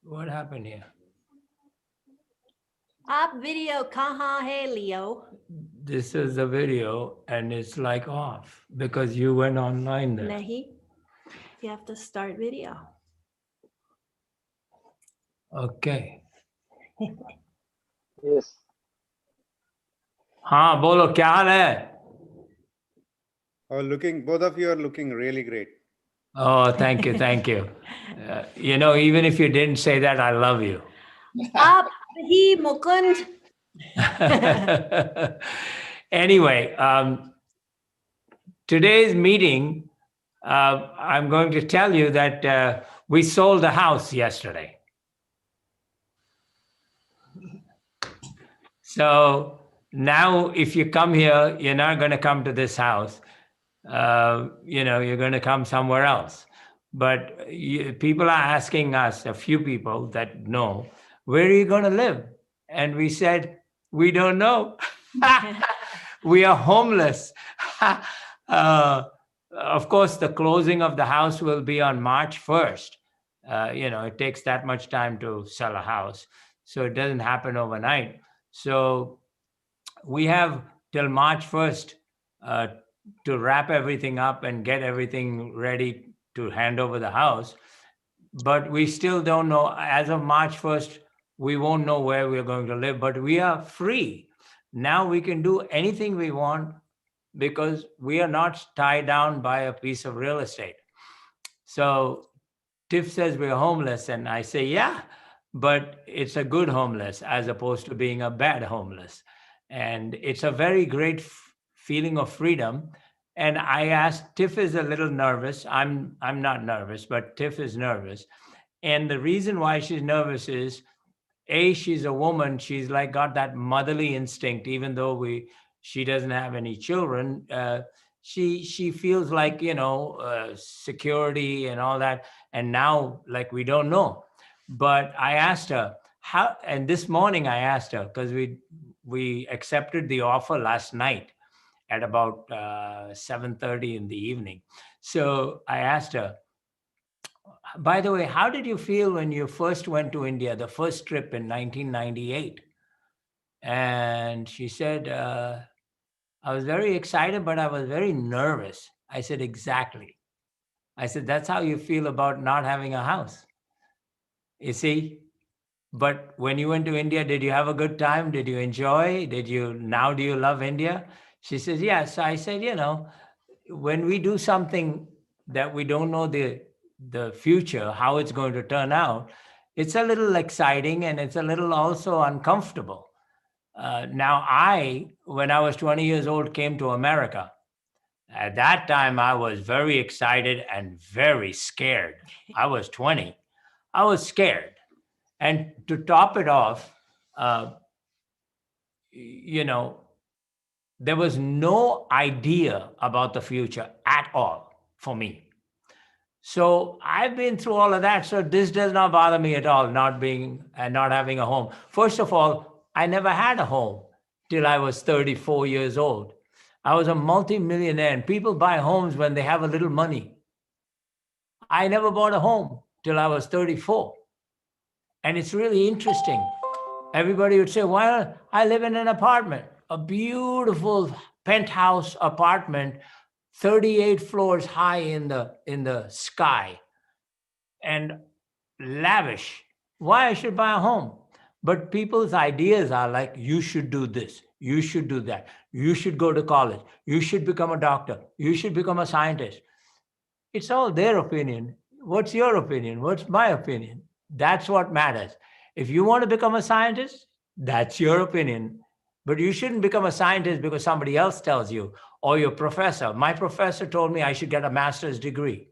What happened here? Aap video kahan hai, Leo? This is the video and it's like off because you went online there. Nahi. You have to start video. Okay. Yes. हाँ बोलो क्या हाल है? Oh, both of you are looking really great. Oh, thank you, thank you. Even if you didn't say that, I love you. Aap hi Mukund. Anyway, today's meeting, I'm going to tell you that we sold a house yesterday. So now if you come here, you're not going to come to this house. You're going to come somewhere else. But people are asking us, a few people that know, where are you going to live? And we said, we don't know. We are homeless. Of course, the closing of the house will be on March 1st. It takes that much time to sell a house. So it doesn't happen overnight. So we have till March 1st to wrap everything up and get everything ready to hand over the house. But we still don't know. As of March 1st, we won't know where we're going to live, but we are free. Now we can do anything we want because we are not tied down by a piece of real estate. So Tiff says we're homeless, and I say, yeah, but it's a good homeless as opposed to being a bad homeless. And it's a very great feeling of freedom. And I asked, Tiff is a little nervous. I'm not nervous, but Tiff is nervous. And the reason why she's nervous is, she's a woman. She's like got that motherly instinct, even though she doesn't have any children. She feels like security and all that. And now, like, we don't know. But I asked her how, and this morning I asked her because we accepted the offer last night at about 7:30 in the evening. So I asked her, by the way, how did you feel when you first went to India, the first trip in 1998? And she said, I was very excited, but I was very nervous. I said, exactly. I said, that's how you feel about not having a house. You see? But when you went to India, did you have a good time? Did you enjoy? Do you love India? She says, yes. I said, when we do something that we don't know the future, how it's going to turn out, it's a little exciting and it's a little also uncomfortable. Now, when I was 20 years old, came to America. At that time, I was very excited and very scared. I was 20. I was scared. And to top it off, uh, you know, there was no idea about the future at all for me. So I've been through all of that. So this does not bother me at all, not being and not having a home. First of all, I never had a home till I was 34 years old. I was a multimillionaire, and people buy homes when they have a little money. I never bought a home till I was 34. And it's really interesting. Everybody would say, well, I live in an apartment, a beautiful penthouse apartment, 38 floors high in the sky, and lavish. Why I should buy a home? But people's ideas are like, you should do this, you should do that, you should go to college, you should become a doctor, you should become a scientist. It's all their opinion. What's your opinion? What's my opinion? That's what matters. If you want to become a scientist, that's your opinion. But you shouldn't become a scientist because somebody else tells you, or your professor. My professor told me I should get a master's degree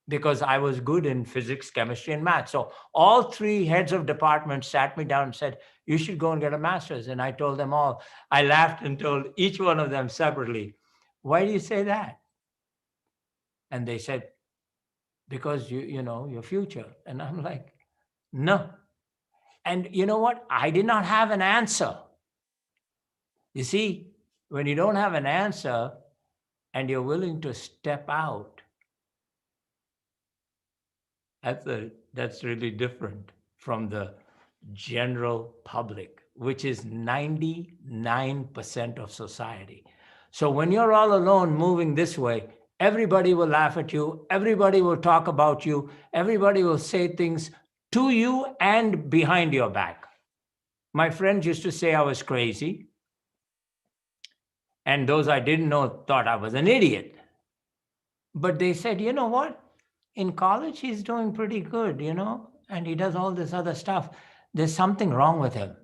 because I was good in physics, chemistry, and math. So all three heads of departments sat me down and said, you should go and get a master's. And I told them all, I laughed and told each one of them separately, why do you say that? And they said, because you know your future. And I'm like, no. And you know what? I did not have an answer. You see, when you don't have an answer and you're willing to step out, that's really different from the general public, which is 99% of society. So when you're all alone moving this way, everybody will laugh at you, everybody will talk about you, everybody will say things to you and behind your back. My friends used to say I was crazy, and those I didn't know thought I was an idiot. But they said, you know what? In college, he's doing pretty good, and he does all this other stuff. There's something wrong with him.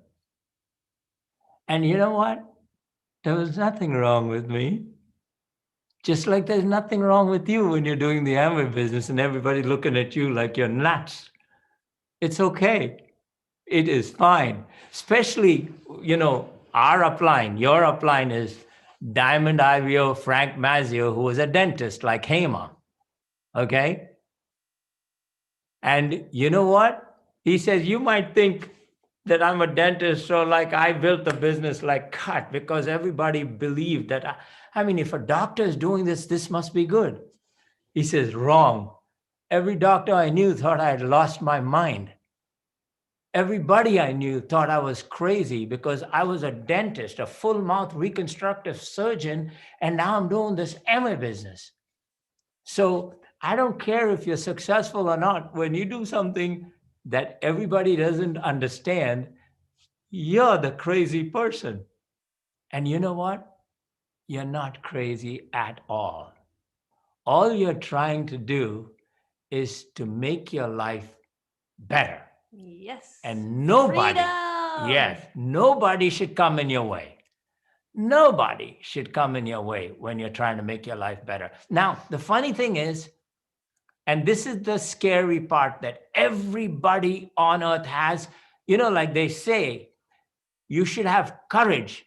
And you know what? There was nothing wrong with me. Just like there's nothing wrong with you when you're doing the Amway business and everybody looking at you like you're nuts. It's okay. It is fine. Especially, our upline, your upline is Diamond Ivio Frank Mazio, who was a dentist like Hema. Okay? And you know what? He says, you might think that I'm a dentist, so like I built the business like cut because everybody believed that, if a doctor is doing this, this must be good. He says, wrong. Every doctor I knew thought I had lost my mind. Everybody I knew thought I was crazy because I was a dentist, a full mouth reconstructive surgeon, and now I'm doing this Amway business. So I don't care if you're successful or not. When you do something that everybody doesn't understand, you're the crazy person. And you know what? You're not crazy at all. All you're trying to do is to make your life better. Yes. And nobody, Freedom! yes, nobody should come in your way. Nobody should come in your way when you're trying to make your life better. Now, the funny thing is, and this is the scary part that everybody on earth has, like they say, you should have courage,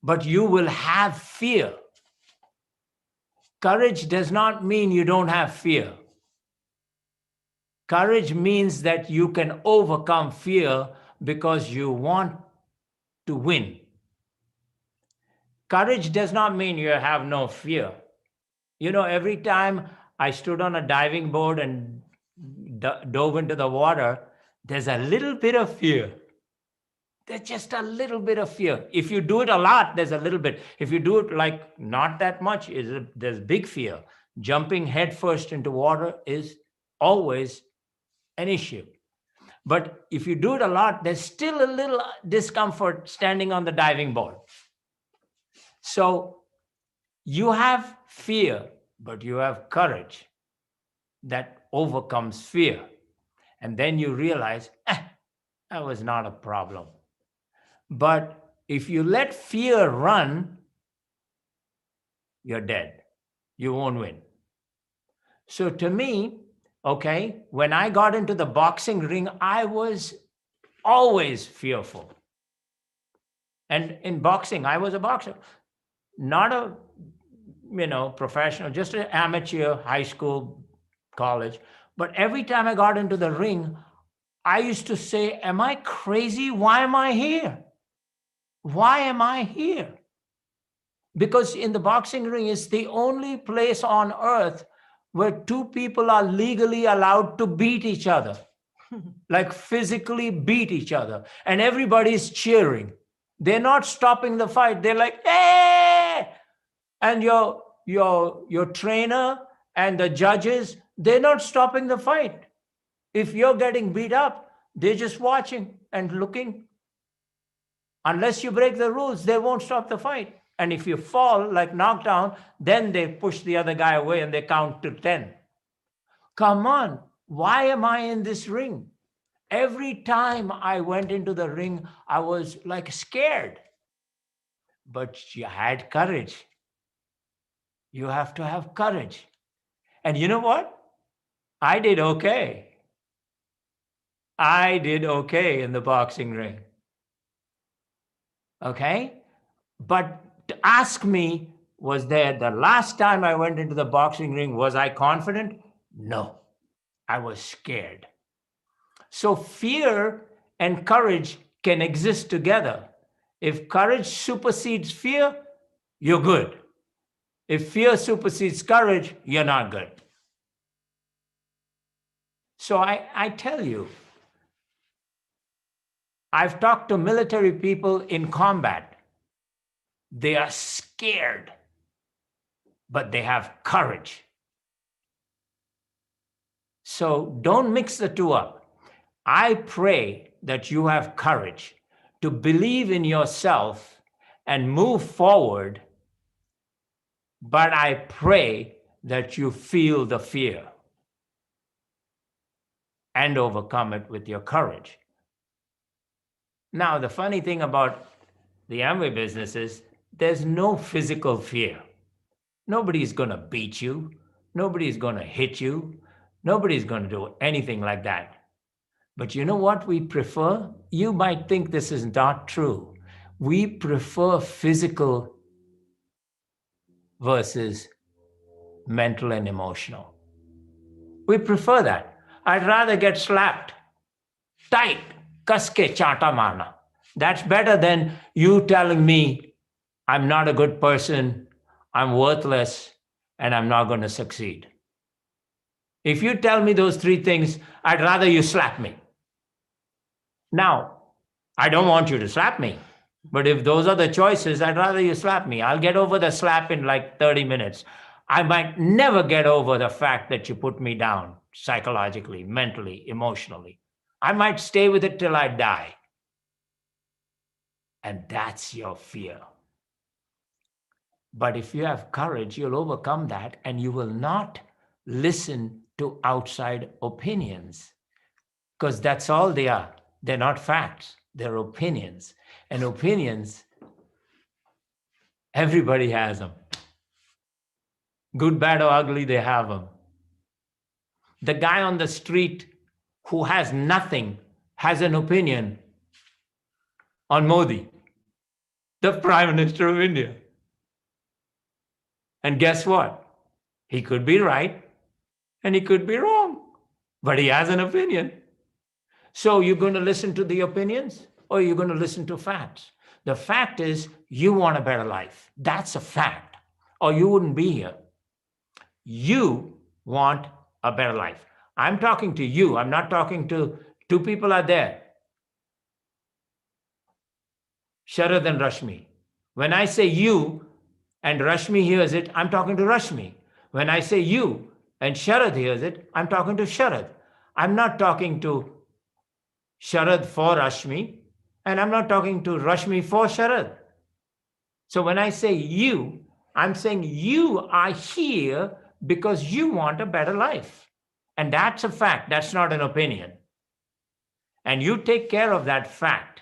but you will have fear. Courage does not mean you don't have fear. Courage means that you can overcome fear because you want to win. Courage does not mean you have no fear. Every time I stood on a diving board and dove into the water, there's a little bit of fear. There's just a little bit of fear. If you do it a lot, there's a little bit. If you do it like not that much, there's big fear. Jumping headfirst into water is always an issue. But if you do it a lot, there's still a little discomfort standing on the diving board. So you have fear, but you have courage that overcomes fear. And then you realize, that was not a problem. But if you let fear run, you're dead. You won't win. So to me, when I got into the boxing ring, I was always fearful. And in boxing, I was a boxer, not a, professional, just an amateur, high school, college. But every time I got into the ring, I used to say, am I crazy? Why am I here? Why am I here? Because in the boxing ring, it's the only place on earth where two people are legally allowed to beat each other, like physically beat each other. And everybody's cheering. They're not stopping the fight. They're like, hey! And your trainer and the judges, they're not stopping the fight. If you're getting beat up, they're just watching and looking. Unless you break the rules, they won't stop the fight. And if you fall, like knockdown, then they push the other guy away and they count to 10. Come on, why am I in this ring? Every time I went into the ring, I was like scared. But you had courage. You have to have courage. And you know what? I did okay. I did okay in the boxing ring. Okay? But to ask me, was there the last time I went into the boxing ring, was I confident? No, I was scared. So fear and courage can exist together. If courage supersedes fear, you're good. If fear supersedes courage, you're not good. So I tell you, I've talked to military people in combat. They are scared, but they have courage. So don't mix the two up. I pray that you have courage to believe in yourself and move forward, but I pray that you feel the fear and overcome it with your courage. Now, the funny thing about the Amway business is there's no physical fear. Nobody's going to beat you. Nobody's going to hit you. Nobody's going to do anything like that. But you know what we prefer? You might think this is not true. We prefer physical versus mental and emotional. We prefer that. I'd rather get slapped tight, kaske chata marna. That's better than you telling me I'm not a good person, I'm worthless, and I'm not going to succeed. If you tell me those three things, I'd rather you slap me. Now, I don't want you to slap me, but if those are the choices, I'd rather you slap me. I'll get over the slap in like 30 minutes. I might never get over the fact that you put me down psychologically, mentally, emotionally. I might stay with it till I die. And that's your fear. But if you have courage, you'll overcome that and you will not listen to outside opinions, because that's all they are. They're not facts, they're opinions. And opinions, everybody has them. Good, bad, or ugly, they have them. The guy on the street who has nothing has an opinion on Modi, the Prime Minister of India. And guess what? He could be right and he could be wrong, but he has an opinion. So you're going to listen to the opinions or you're going to listen to facts? The fact is you want a better life. That's a fact, or you wouldn't be here. You want a better life. I'm talking to you. I'm not talking to two people are there. Sharad and Rashmi. When I say you and Rashmi hears it, I'm talking to Rashmi. When I say you and Sharad hears it, I'm talking to Sharad. I'm not talking to Sharad for Rashmi, and I'm not talking to Rashmi for Sharad. So when I say you, I'm saying you are here because you want a better life. And that's a fact. That's not an opinion. And you take care of that fact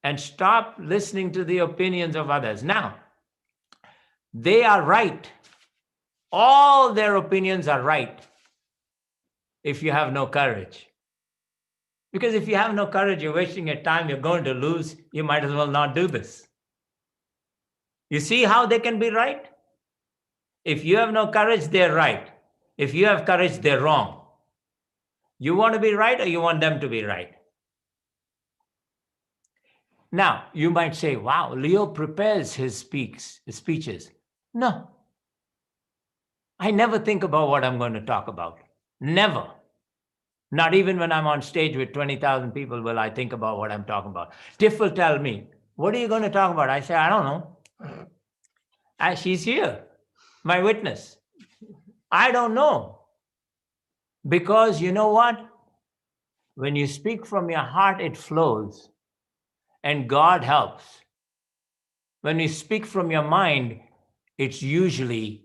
and stop listening to the opinions of others. Now, they are right. All their opinions are right if you have no courage. Because if you have no courage, you're wasting your time, you're going to lose, you might as well not do this. You see how they can be right? If you have no courage, they're right. If you have courage, they're wrong. You want to be right or you want them to be right? Now, you might say, wow, Leo prepares his speeches. No. I never think about what I'm going to talk about. Never. Not even when I'm on stage with 20,000 people will I think about what I'm talking about. Tiff will tell me, what are you going to talk about? I say, I don't know. She's here, my witness. I don't know. Because you know what? When you speak from your heart, it flows. And God helps. When you speak from your mind, it's usually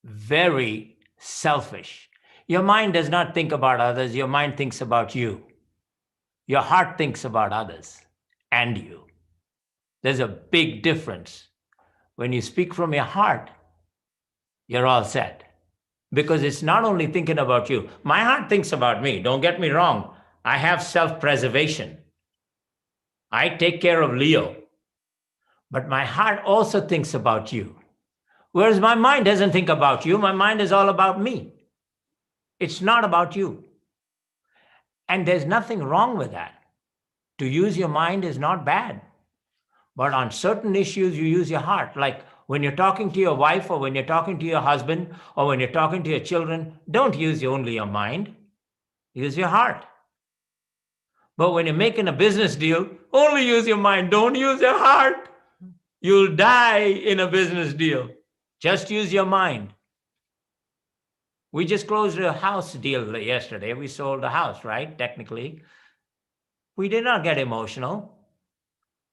very selfish. Your mind does not think about others. Your mind thinks about you. Your heart thinks about others and you. There's a big difference. When you speak from your heart, you're all set. Because it's not only thinking about you. My heart thinks about me. Don't get me wrong. I have self-preservation. I take care of Leo. But my heart also thinks about you. Whereas my mind doesn't think about you. My mind is all about me. It's not about you. And there's nothing wrong with that. To use your mind is not bad. But on certain issues, you use your heart. Like when you're talking to your wife or when you're talking to your husband or when you're talking to your children, don't use only your mind. Use your heart. But when you're making a business deal, only use your mind. Don't use your heart. You'll die in a business deal. Just use your mind. We just closed a house deal yesterday. We sold a house, right? Technically. We did not get emotional.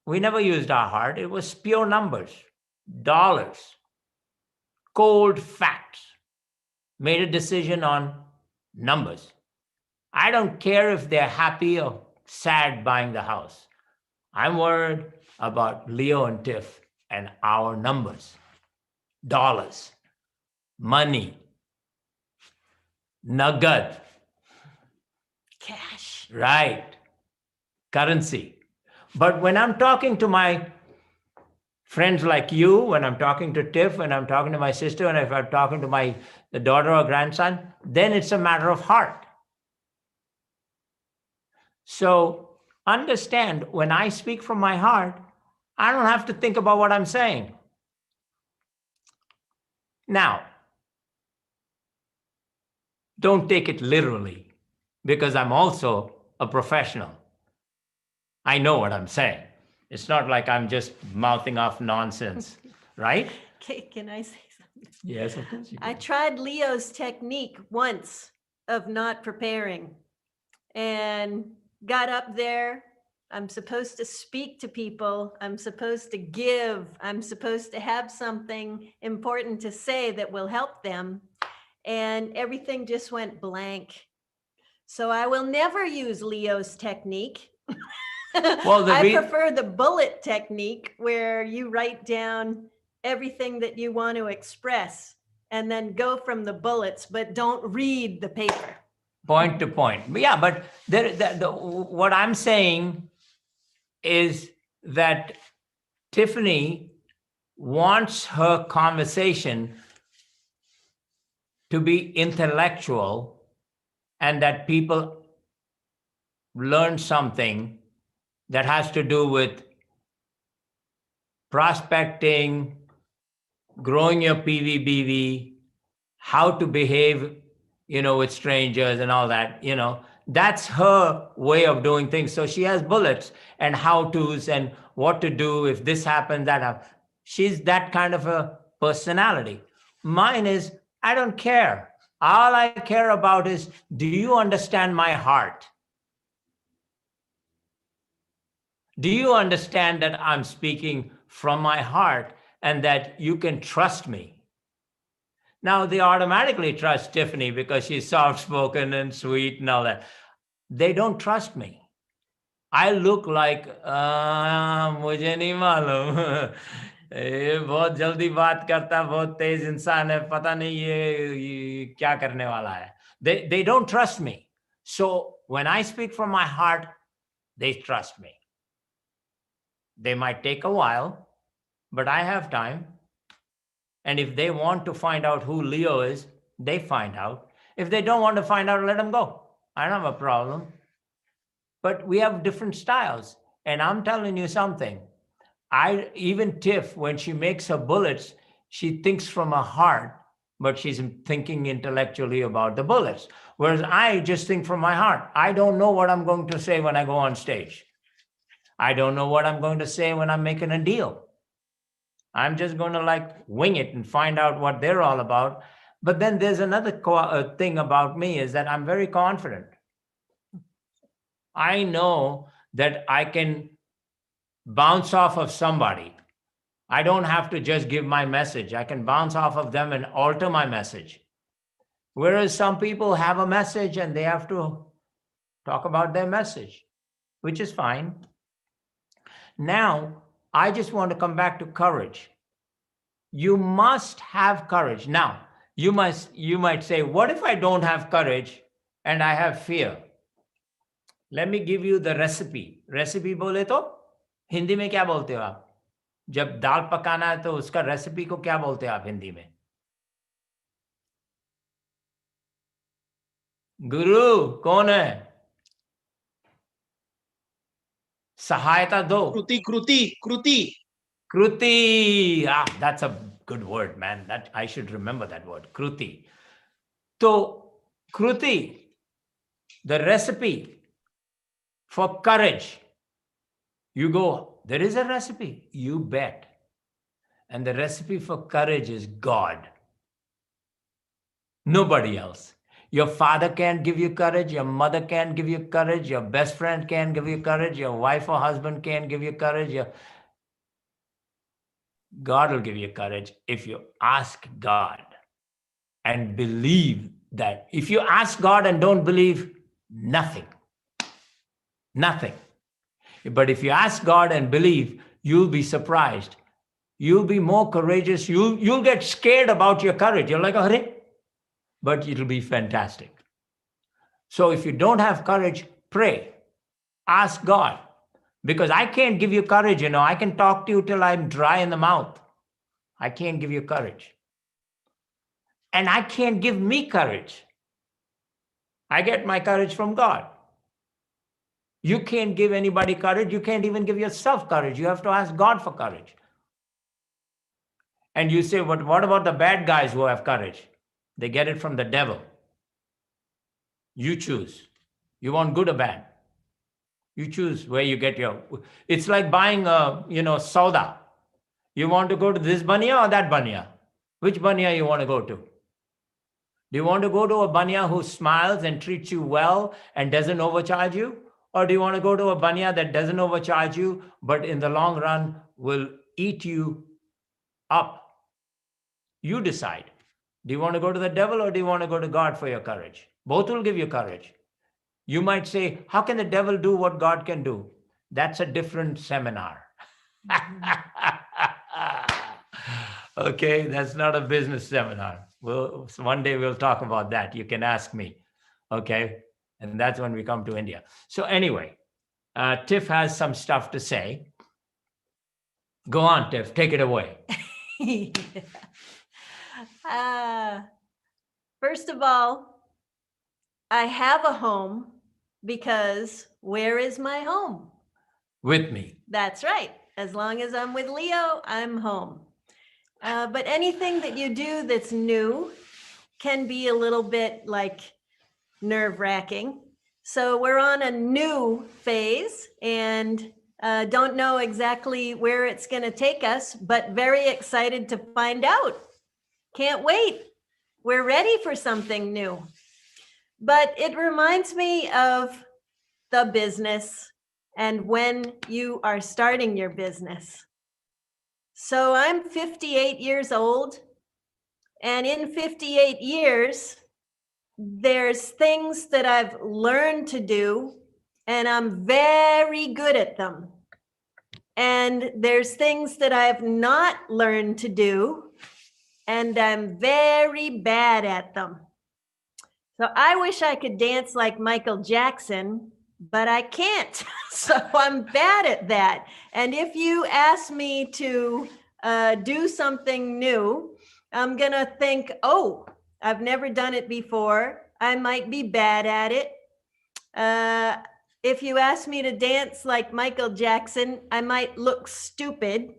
We never used our heart. It was pure numbers, dollars, cold facts. Made a decision on numbers. I don't care if they're happy or sad buying the house. I'm worried about Leo and Tiff and our numbers, dollars, money, nugget, Cash. right, currency. But when I'm talking to my friends like you, when I'm talking to Tiff, when I'm talking to my sister, and if I'm talking to the daughter or grandson, then it's a matter of heart. So understand, when I speak from my heart, I don't have to think about what I'm saying. Now, don't take it literally, because I'm also a professional. I know what I'm saying. It's not like I'm just mouthing off nonsense, right? Can I say something? Yes, of course you I can. tried Leo's technique once of not preparing and got up there. I'm supposed to speak to people. I'm supposed to give. I'm supposed to have something important to say that will help them. And everything just went blank. So I will never use Leo's technique. Well, I prefer the bullet technique where you write down everything that you want to express and then go from the bullets, but don't read the paper. Point to point. Yeah, but what I'm saying is that Tiffany wants her conversation to be intellectual and that people learn something that has to do with prospecting, growing your PVBV, how to behave, with strangers and all that, that's her way of doing things. So she has bullets and how-tos and what to do if this happens, that happens. She's that kind of a personality. Mine is, I don't care. All I care about is, do you understand my heart? Do you understand that I'm speaking from my heart and that you can trust me? Now, they automatically trust Tiffany because she's soft-spoken and sweet and all that. They don't trust me. I look like, मुझे नहीं मालूम. ये बहुत जल्दी बात करता, बहुत तेज इंसान है, पता नहीं ये क्या करने वाला है. They don't trust me. So when I speak from my heart, they trust me. They might take a while, but I have time. And if they want to find out who Leo is, they find out. If they don't want to find out, let them go. I don't have a problem. But we have different styles. And I'm telling you something. Even Tiff, when she makes her bullets, she thinks from her heart, but she's thinking intellectually about the bullets. Whereas I just think from my heart. I don't know what I'm going to say when I go on stage. I don't know what I'm going to say when I'm making a deal. I'm just going to wing it and find out what they're all about. But then there's another thing about me is that I'm very confident. I know that I can bounce off of somebody. I don't have to just give my message. I can bounce off of them and alter my message. Whereas some people have a message and they have to talk about their message, which is fine. Now, I just want to come back to courage. You must have courage. Now, you might say, what if I don't have courage and I have fear? Let me give you the recipe. Recipe बोले तो हिंदी में क्या बोलते हो आप? जब दाल पकाना है तो उसका रेसिपी को क्या बोलते हैं आप हिंदी में? गुरु कौन है? सहायता दो. Kruti. Kruti. That's a good word, man. That I should remember that word. Kruti. So, Kruti, the recipe for courage. You go, there is a recipe. You bet. And the recipe for courage is God. Nobody else. Your father can't give you courage. Your mother can't give you courage. Your best friend can't give you courage. Your wife or husband can't give you courage. God will give you courage if you ask God and believe that. If you ask God and don't believe, nothing. Nothing. But if you ask God and believe, you'll be surprised. You'll be more courageous. You'll get scared about your courage. You're like, hurry. But it'll be fantastic. So if you don't have courage, pray. Ask God. Because I can't give you courage, I can talk to you till I'm dry in the mouth. I can't give you courage. And I can't give me courage. I get my courage from God. You can't give anybody courage. You can't even give yourself courage. You have to ask God for courage. And you say, what about the bad guys who have courage? They get it from the devil. You choose. You want good or bad? You choose where you get your. It's like buying soda. You want to go to this banya or that banya? Which banya you want to go to? Do you want to go to a banya who smiles and treats you well and doesn't overcharge you? Or do you want to go to a banya that doesn't overcharge you, but in the long run will eat you up? You decide. Do you want to go to the devil or do you want to go to God for your courage? Both will give you courage. You might say, how can the devil do what God can do? That's a different seminar. Okay, that's not a business seminar. One day we'll talk about that. You can ask me. Okay, and that's when we come to India. So anyway, Tiff has some stuff to say. Go on, Tiff, take it away. First of all, I have a home because where is my home? With me. That's right. As long as I'm with Leo, I'm home. But anything that you do that's new can be a little bit like nerve-wracking. So we're on a new phase and don't know exactly where it's going to take us, but very excited to find out. Can't wait. We're ready for something new. But it reminds me of the business and when you are starting your business. So I'm 58 years old, and in 58 years, there's things that I've learned to do, and I'm very good at them. And there's things that I've not learned to do, and I'm very bad at them. So I wish I could dance like Michael Jackson, but I can't. So I'm bad at that. And if you ask me to do something new, I'm going to think, oh, I've never done it before. I might be bad at it. If you ask me to dance like Michael Jackson, I might look stupid.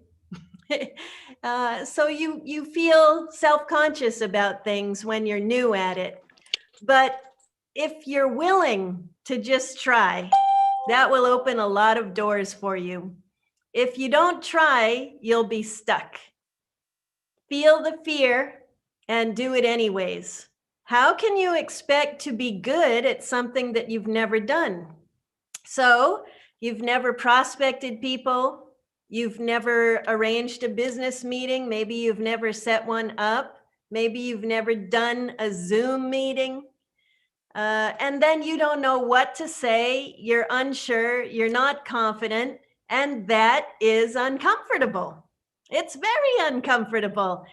So you feel self-conscious about things when you're new at it. But if you're willing to just try, that will open a lot of doors for you. If you don't try, you'll be stuck. Feel the fear and do it anyways. How can you expect to be good at something that you've never done? So you've never prospected people. You've never arranged a business meeting. Maybe you've never set one up. Maybe you've never done a Zoom meeting. And then you don't know what to say. You're unsure. You're not confident. And that is uncomfortable. It's very uncomfortable.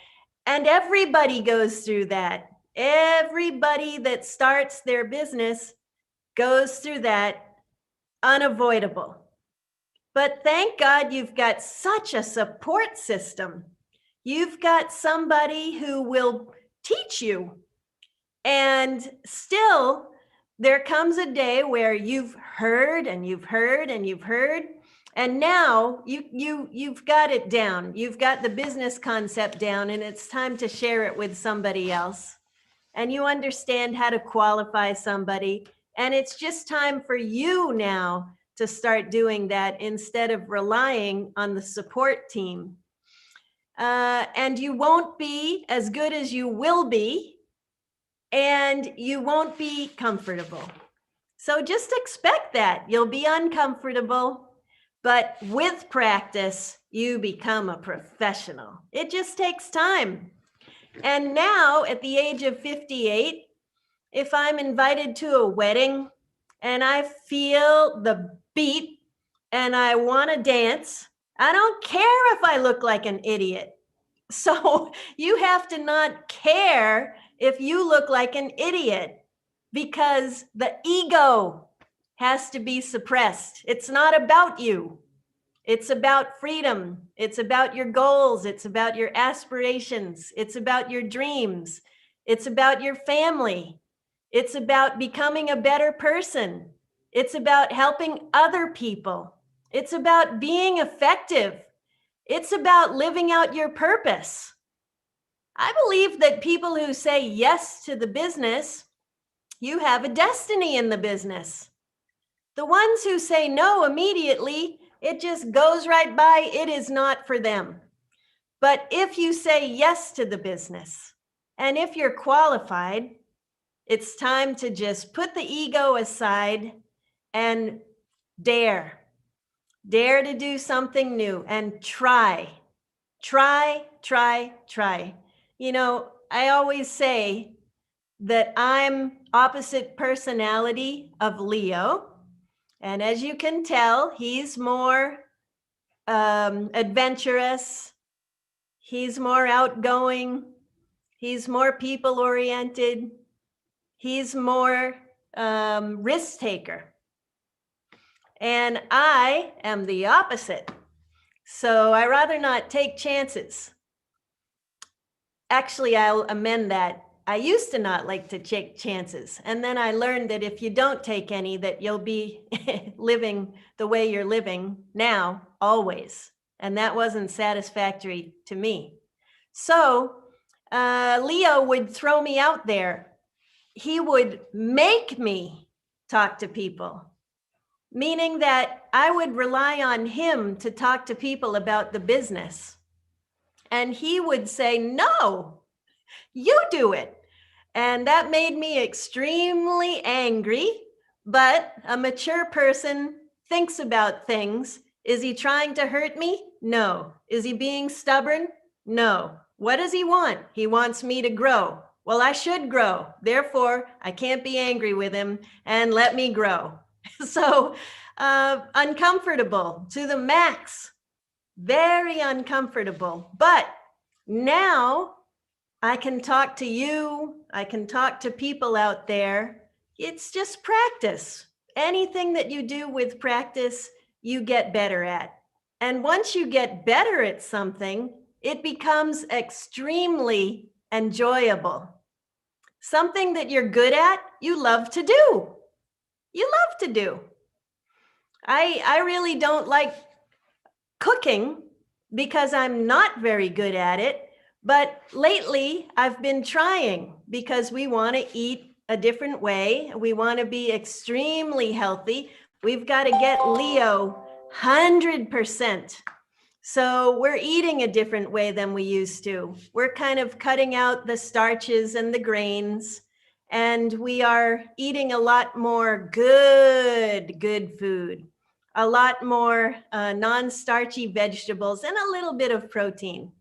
And everybody goes through that. Everybody that starts their business goes through that. Unavoidable. But thank God you've got such a support system. You've got somebody who will teach you. And still, there comes a day where you've heard and you've heard and you've heard, and now you've got it down. You've got the business concept down, and it's time to share it with somebody else. And you understand how to qualify somebody, and it's just time for you now to start doing that instead of relying on the support team. And you won't be as good as you will be, and you won't be comfortable. So just expect that. You'll be uncomfortable, but with practice, you become a professional. It just takes time. And now, at the age of 58, if I'm invited to a wedding and I feel the beat and I want to dance, I don't care if I look like an idiot. So you have to not care if you look like an idiot, because the ego has to be suppressed. It's not about you. It's about freedom. It's about your goals. It's about your aspirations. It's about your dreams. It's about your family. It's about becoming a better person. It's about helping other people. It's about being effective. It's about living out your purpose. I believe that people who say yes to the business, you have a destiny in the business. The ones who say no immediately, it just goes right by. It is not for them. But if you say yes to the business, and if you're qualified, it's time to just put the ego aside and dare to do something new and try. You know, I always say that I'm opposite personality of Leo. And as you can tell, he's more adventurous. He's more outgoing. He's more people oriented. He's more risk taker. And I am the opposite. So I rather not take chances. Actually, I'll amend that. I used to not like to take chances. And then I learned that if you don't take any, that you'll be living the way you're living now, always. And that wasn't satisfactory to me. So Leo would throw me out there. He would make me talk to people, meaning that I would rely on him to talk to people about the business. And he would say, no, you do it. And that made me extremely angry, but a mature person thinks about things. Is he trying to hurt me? No. Is he being stubborn? No. What does he want? He wants me to grow. Well, I should grow. Therefore, I can't be angry with him, and let me grow. So uncomfortable to the max, very uncomfortable. But now I can talk to you. I can talk to people out there. It's just practice. Anything that you do with practice, you get better at. And once you get better at something, it becomes extremely enjoyable. Something that you're good at, you love to do. You love to do. I really don't like cooking because I'm not very good at it. But lately I've been trying because we want to eat a different way. We want to be extremely healthy. We've got to get Leo 100%. So we're eating a different way than we used to. We're kind of cutting out the starches and the grains, and we are eating a lot more good food, a lot more non-starchy vegetables, and a little bit of protein.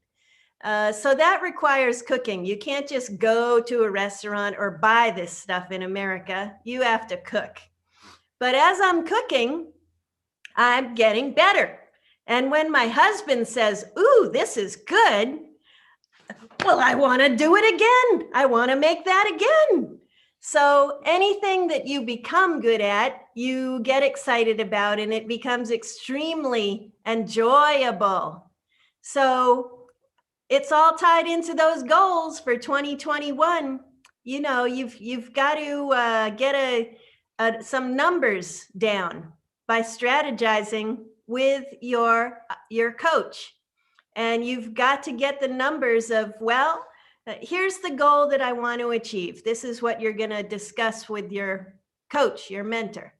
So that requires cooking. You can't just go to a restaurant or buy this stuff in America. You have to cook. But as I'm cooking, I'm getting better. And when my husband says, ooh, this is good, well, I want to do it again. I want to make that again. So anything that you become good at, you get excited about, and it becomes extremely enjoyable. So it's all tied into those goals for 2021. You know, you've got to get some numbers down by strategizing with your coach. And you've got to get the numbers of, well, here's the goal that I want to achieve. This is what you're going to discuss with your coach, your mentor.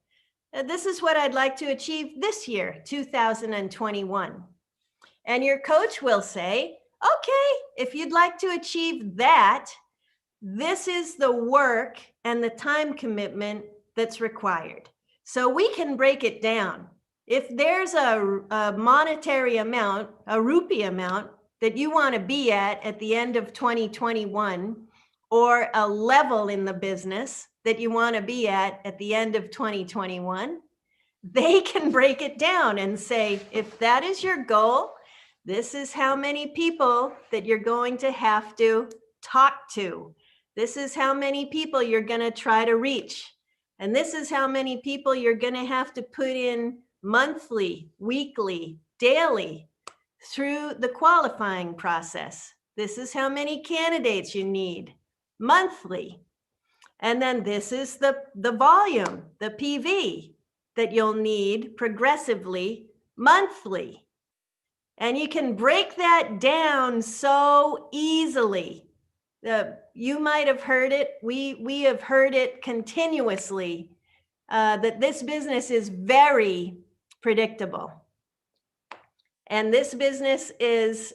This is what I'd like to achieve this year, 2021. And your coach will say, okay, if you'd like to achieve that, this is the work and the time commitment that's required. So we can break it down. If there's a monetary amount, a rupee amount that you want to be at the end of 2021, or a level in the business that you want to be at the end of 2021, they can break it down and say, if that is your goal, this is how many people that you're going to have to talk to. This is how many people you're going to try to reach. And this is how many people you're going to have to put in monthly, weekly, daily through the qualifying process. This is how many candidates you need monthly. And then this is the volume, the PV that you'll need progressively monthly. And you can break that down so easily. You might have heard it. We have heard it continuously, that this business is very predictable. And this business is,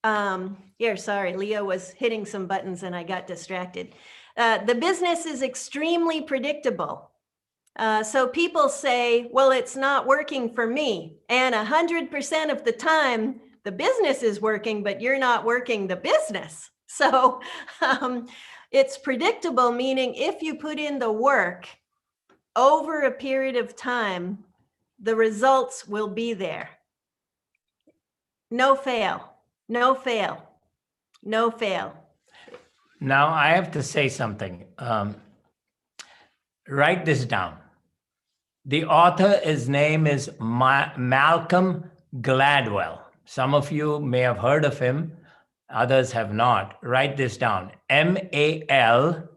here, sorry, Leo was hitting some buttons and I got distracted. The business is extremely predictable. So people say, well, it's not working for me. And 100% of the time, the business is working, but you're not working the business. So it's predictable, meaning if you put in the work over a period of time, the results will be there. No fail, no fail, no fail. Now, I have to say something. Write this down. The author, his name is Malcolm Gladwell. Some of you may have heard of him, others have not. Write this down. Malcolm.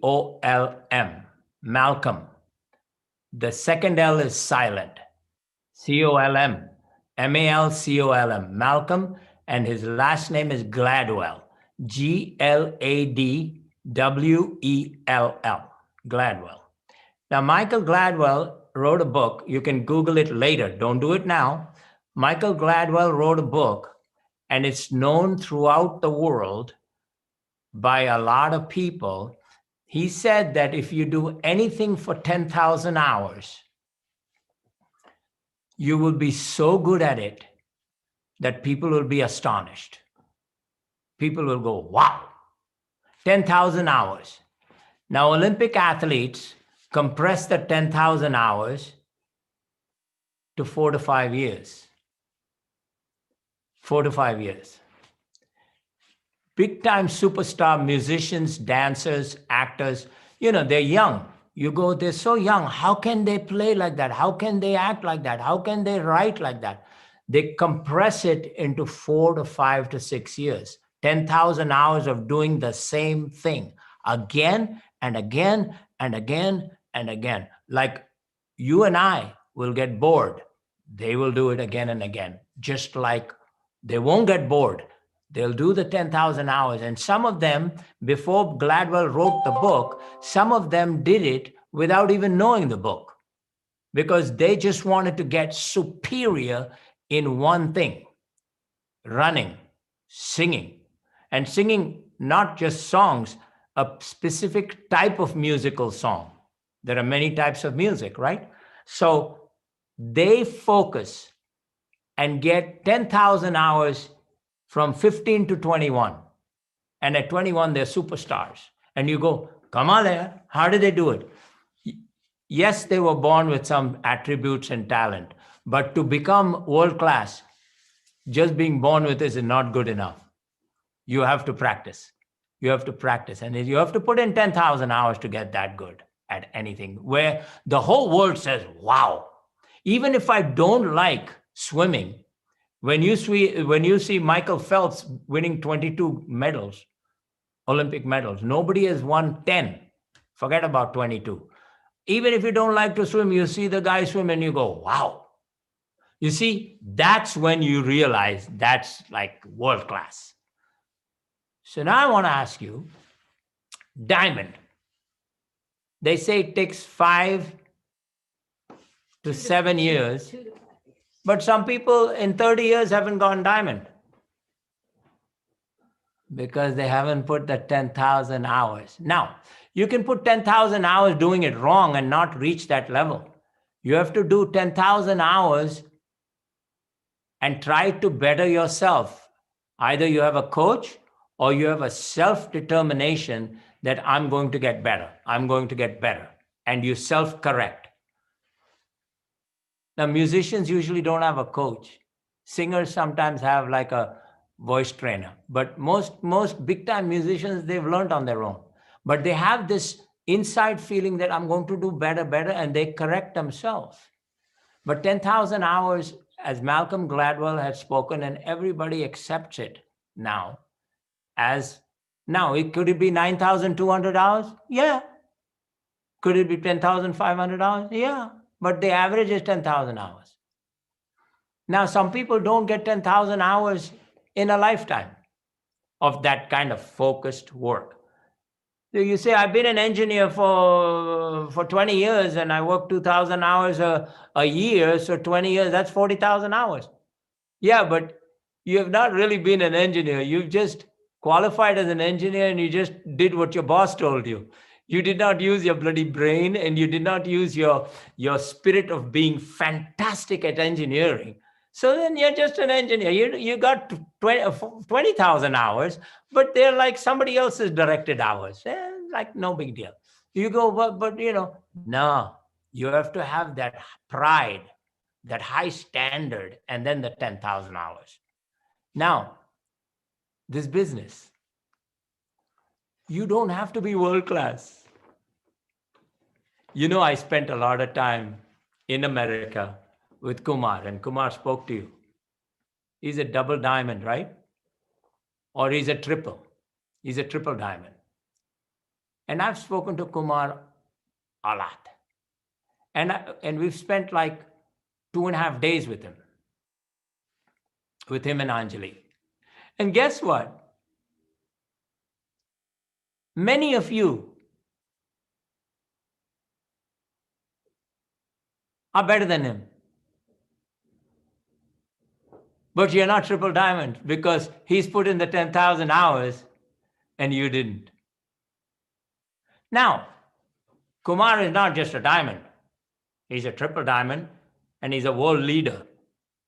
Malcolm. Malcolm. The second L is silent. Colm. Malcolm. Malcolm. And his last name is Gladwell. Gladwell. Gladwell. Now, Michael Gladwell wrote a book. You can Google it later. Don't do it now. Michael Gladwell wrote a book, and it's known throughout the world by a lot of people. He said that if you do anything for 10,000 hours, you will be so good at it that people will be astonished. People will go, wow, 10,000 hours. Now, Olympic athletes compress the 10,000 hours to 4 to 5 years. 4 to 5 years. Big time superstar musicians, dancers, actors, they're young. You go, they're so young. How can they play like that? How can they act like that? How can they write like that? They compress it into 4 to 5 to 6 years. 10,000 hours of doing the same thing again and again and again and again. Like you and I will get bored. They will do it again and again. Just like they won't get bored. They'll do the 10,000 hours. And some of them, before Gladwell wrote the book, some of them did it without even knowing the book because they just wanted to get superior in one thing: running, singing. And singing not just songs, a specific type of musical song. There are many types of music, right? So they focus and get 10,000 hours from 15 to 21. And at 21, they're superstars. And you go, Kamala, how did they do it? Yes, they were born with some attributes and talent, but to become world-class, just being born with this is not good enough. You have to practice. You have to practice. And you have to put in 10,000 hours to get that good at anything, where the whole world says, wow. Even if I don't like swimming, when you see Michael Phelps winning 22 medals, Olympic medals, nobody has won 10. Forget about 22. Even if you don't like to swim, you see the guy swim and you go, wow. You see, that's when you realize that's like world class. So now I want to ask you, diamond. They say it takes 5 to 7 years, but some people in 30 years haven't gone diamond because they haven't put the 10,000 hours. Now, you can put 10,000 hours doing it wrong and not reach that level. You have to do 10,000 hours and try to better yourself. Either you have a coach or you have a self-determination that I'm going to get better. I'm going to get better. And you self-correct. Now, musicians usually don't have a coach. Singers sometimes have like a voice trainer, but most big-time musicians, they've learned on their own. But they have this inside feeling that I'm going to do better, and they correct themselves. But 10,000 hours, as Malcolm Gladwell has spoken, and everybody accepts it now, could it be 9,200 hours? Yeah. Could it be 10,500 hours? Yeah. But the average is 10,000 hours. Now, some people don't get 10,000 hours in a lifetime of that kind of focused work. So you say, I've been an engineer for 20 years and I work 2,000 hours a year. So 20 years, that's 40,000 hours. Yeah, but you have not really been an engineer. You've just qualified as an engineer and you just did what your boss told you. You did not use your bloody brain and you did not use your spirit of being fantastic at engineering. So then you're just an engineer. You got 20,000 hours, but they're like somebody else's directed hours. Like no big deal. You go, but no, you have to have that pride, that high standard, and then the 10,000 hours. Now, this business, you don't have to be world class. I spent a lot of time in America with Kumar, and Kumar spoke to you. He's a double diamond, right? Or he's a triple. He's a triple diamond. And I've spoken to Kumar a lot. And we've spent like 2.5 days with him and Anjali. And guess what? Many of you are better than him. But you're not triple diamond because he's put in the 10,000 hours and you didn't. Now, Kumar is not just a diamond. He's a triple diamond and he's a world leader.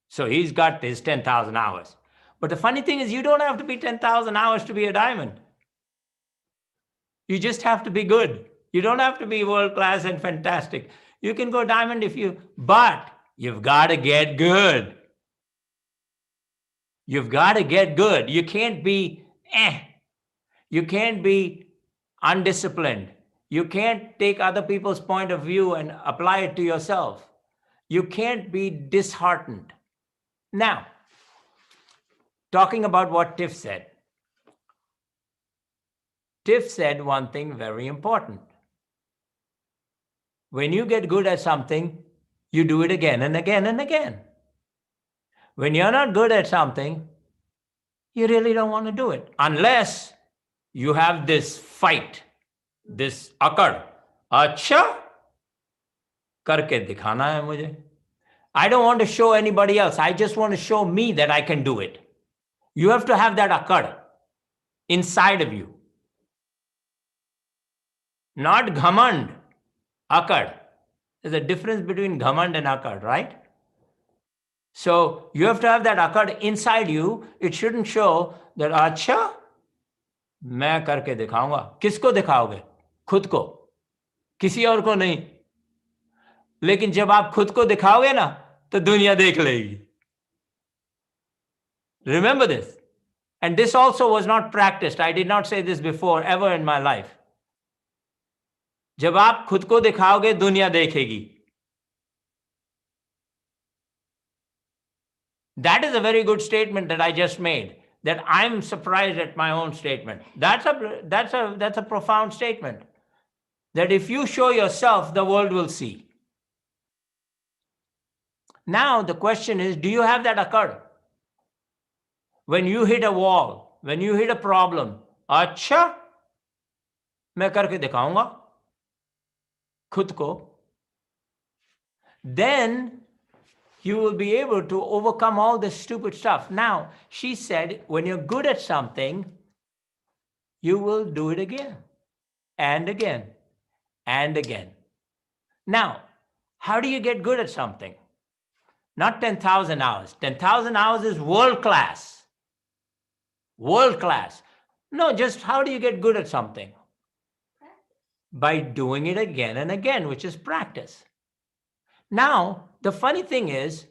So he's got his 10,000 hours. But the funny thing is you don't have to be 10,000 hours to be a diamond. You just have to be good. You don't have to be world class and fantastic. You can go diamond but you've got to get good. You've got to get good. You can't be You can't be undisciplined. You can't take other people's point of view and apply it to yourself. You can't be disheartened. Now, talking about what Tiff said. Tiff said one thing very important. When you get good at something, you do it again and again and again. When you're not good at something, you really don't want to do it unless you have this fight, this akkad. Acha, karke dikhana hai mujhe. I don't want to show anybody else. I just want to show me that I can do it. You have to have that akkad inside of you. Not ghamand, akkad. There's a difference between ghamand and akkad, right? So you have to have that akkad inside you. It shouldn't show that, acha, मैं करके दिखाऊंगा. किसको दिखाओगे? खुद को. किसी और को नहीं. लेकिन जब आप खुद को दिखाओगे ना, तो दुनिया देख लेगी. Remember this. And this also was not practiced. I did not say this before ever in my life. जब आप खुद को दिखाओगे, दुनिया देखेगी. That is a very good statement that I just made, that I'm surprised at my own statement. That's a profound statement. That if you show yourself, the world will see. Now the question is, do you have that akkad? When you hit a wall, when you hit a problem, अच्छा, मैं करके दिखाऊंगा खुद को. Then you will be able to overcome all this stupid stuff. Now, she said, when you're good at something, you will do it again and again and again. Now, how do you get good at something? Not 10,000 hours. 10,000 hours is world class. World class. No, just how do you get good at something? By doing it again and again, which is practice. Now, the funny thing is,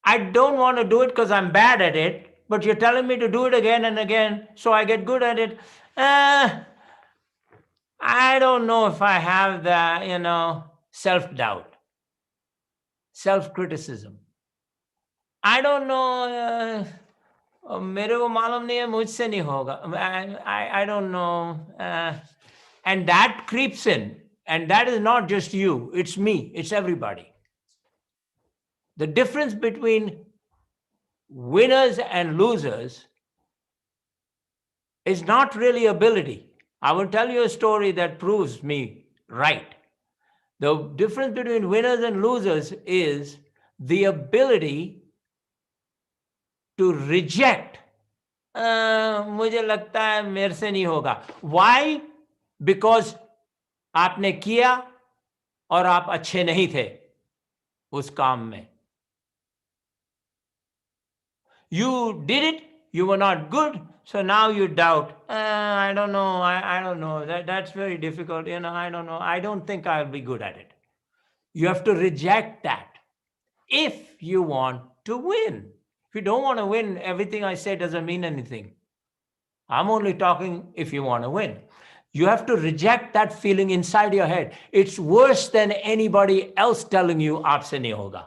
I don't want to do it because I'm bad at it, but you're telling me to do it again and again, so I get good at it. I don't know if I have the, self-doubt, self-criticism. I don't know. मेरे को मालूम नहीं है, मुझसे नहीं होगा. I don't know. And that creeps in. And that is not just you. It's me. It's everybody. The difference between winners and losers is not really ability. I will tell you a story that proves me right. The difference between winners and losers is the ability to reject. मुझे लगता है मेरे से नहीं होगा. Why? Because आपने किया और आप अच्छे नहीं थे उस काम में. You did it, you were not good, so now you doubt. I don't know, I don't know. That's very difficult, I don't know. I don't think I'll be good at it. You have to reject that if you want to win. If you don't want to win, everything I say doesn't mean anything. I'm only talking if you want to win. You have to reject that feeling inside your head. It's worse than anybody else telling you, aapse nahi hoga.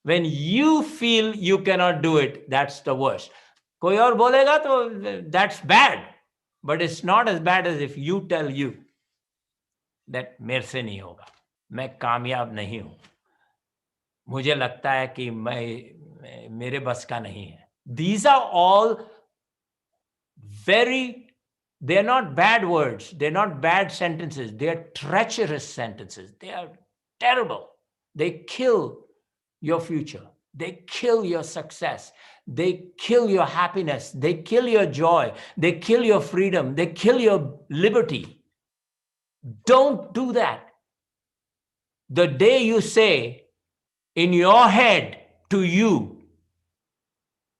When you feel you cannot do it, that's the worst. Koi aur bolega to that's bad, but it's not as bad as if you tell you that mere se nahi hoga, main kamyab nahi hu, mujhe lagta hai ki mere bas ka nahi hai. These are all they're not bad words, they're not bad sentences, they're treacherous sentences. They are terrible. They kill your future. They kill your success. They kill your happiness. They kill your joy. They kill your freedom. They kill your liberty. Don't do that. The day you say in your head to you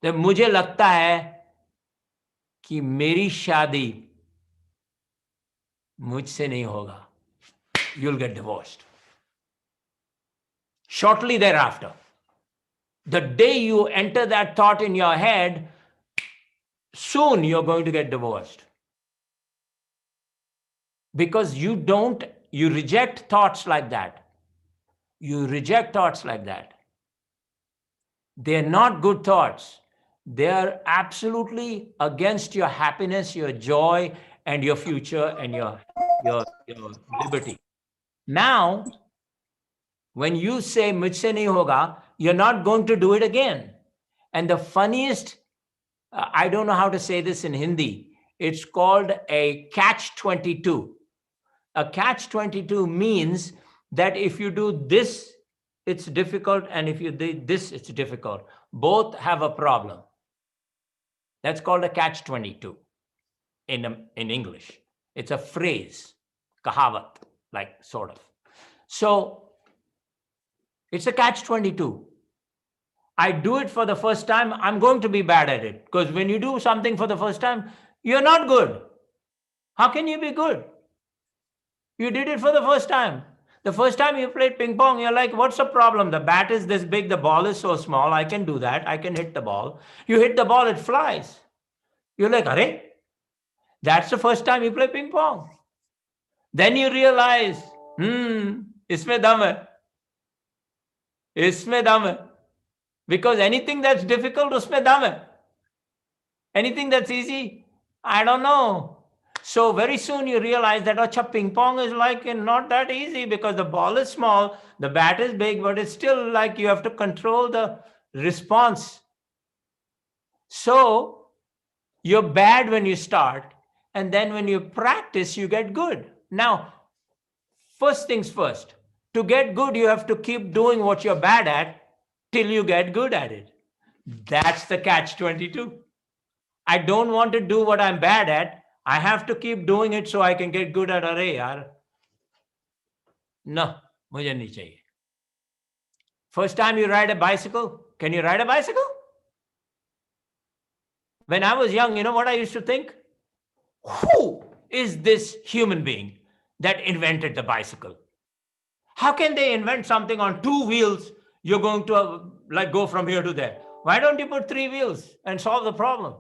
that मुझे लगता है कि मेरी शादी मुझसे नहीं होगा, you'll get divorced. Shortly thereafter, the day you enter that thought in your head, soon you're going to get divorced. Because you reject thoughts like that. You reject thoughts like that. They're not good thoughts. They are absolutely against your happiness, your joy, and your future, and your liberty. Now, when you say mujhse nahi hoga, you're not going to do it again. And the funniest, I don't know how to say this in Hindi, it's called a catch-22. A catch-22 means that if you do this, it's difficult, and if you do this, it's difficult. Both have a problem. That's called a catch-22 in English. It's a phrase, kahavat, like sort of. So it's a catch-22. I do it for the first time, I'm going to be bad at it. Because when you do something for the first time, you're not good. How can you be good? You did it for the first time. The first time you played ping pong, you're like, what's the problem? The bat is this big, the ball is so small, I can do that, I can hit the ball. You hit the ball, it flies. You're like, arey, that's the first time you play ping pong. Then you realize, isme dam hai. Isme dam hai. Because anything that's difficult, usme dam hai. Anything that's easy, I don't know. So very soon you realize that acha, ping pong is like not that easy because the ball is small, the bat is big, but it's still like you have to control the response. So You're bad when you start, and then when you practice, you get good. Now, first things first, to get good, you have to keep doing what you're bad at till you get good at it. That's the catch 22. I don't want to do what I'm bad at. I have to keep doing it so I can get good at it. Yaar. No, mujhe nahi chahiye. First time you ride a bicycle, can you ride a bicycle? When I was young, you know what I used to think? Who is this human being that invented the bicycle? How can they invent something on 2 wheels? You're going to like go from here to there. Why don't you put 3 wheels and solve the problem?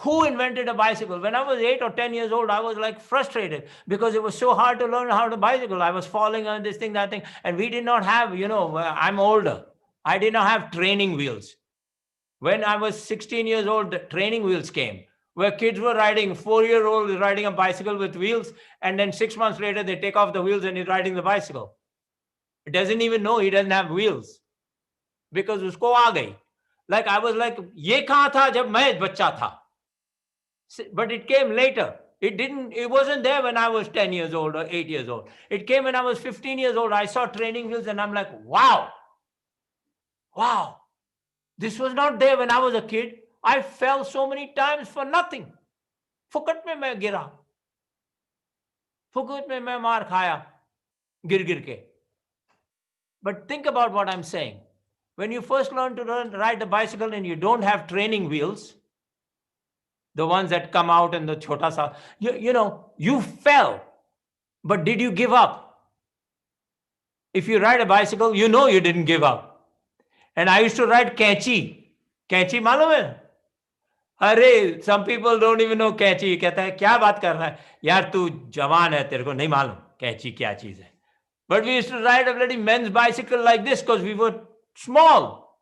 Who invented a bicycle? When I was 8 or 10 years old, I was like frustrated because it was so hard to learn how to bicycle. I was falling on this thing, that thing. And we did not have, I'm older. I did not have training wheels. When I was 16 years old, the training wheels came, where kids were riding, 4-year-old riding a bicycle with wheels. And then 6 months later, they take off the wheels and he's riding the bicycle. He doesn't even know he doesn't have wheels because usko aa gayi. Like I was like, ye kahan tha jab main bachcha tha? But it came later. It wasn't there when I was 10 years old or 8 years old. It came when I was 15 years old. I saw training wheels and I'm like, wow. This was not there when I was a kid. I fell so many times for nothing. Fukat mein main gira. Fukat mein main maar khaya. Gir ke. But think about what I'm saying. When you first learn to ride a bicycle and you don't have training wheels, the ones that come out and the chota sa, you fell. But did you give up? If you ride a bicycle, you know you didn't give up. And I used to ride Kanchi. Kanchi मालूम है? अरे, some people don't even know Kanchi. कहता है क्या बात कर रहा है? यार तू जवान है, तेरे को नहीं मालूम Kanchi क्या चीज है. But we used to ride a bloody men's bicycle like this because we were small.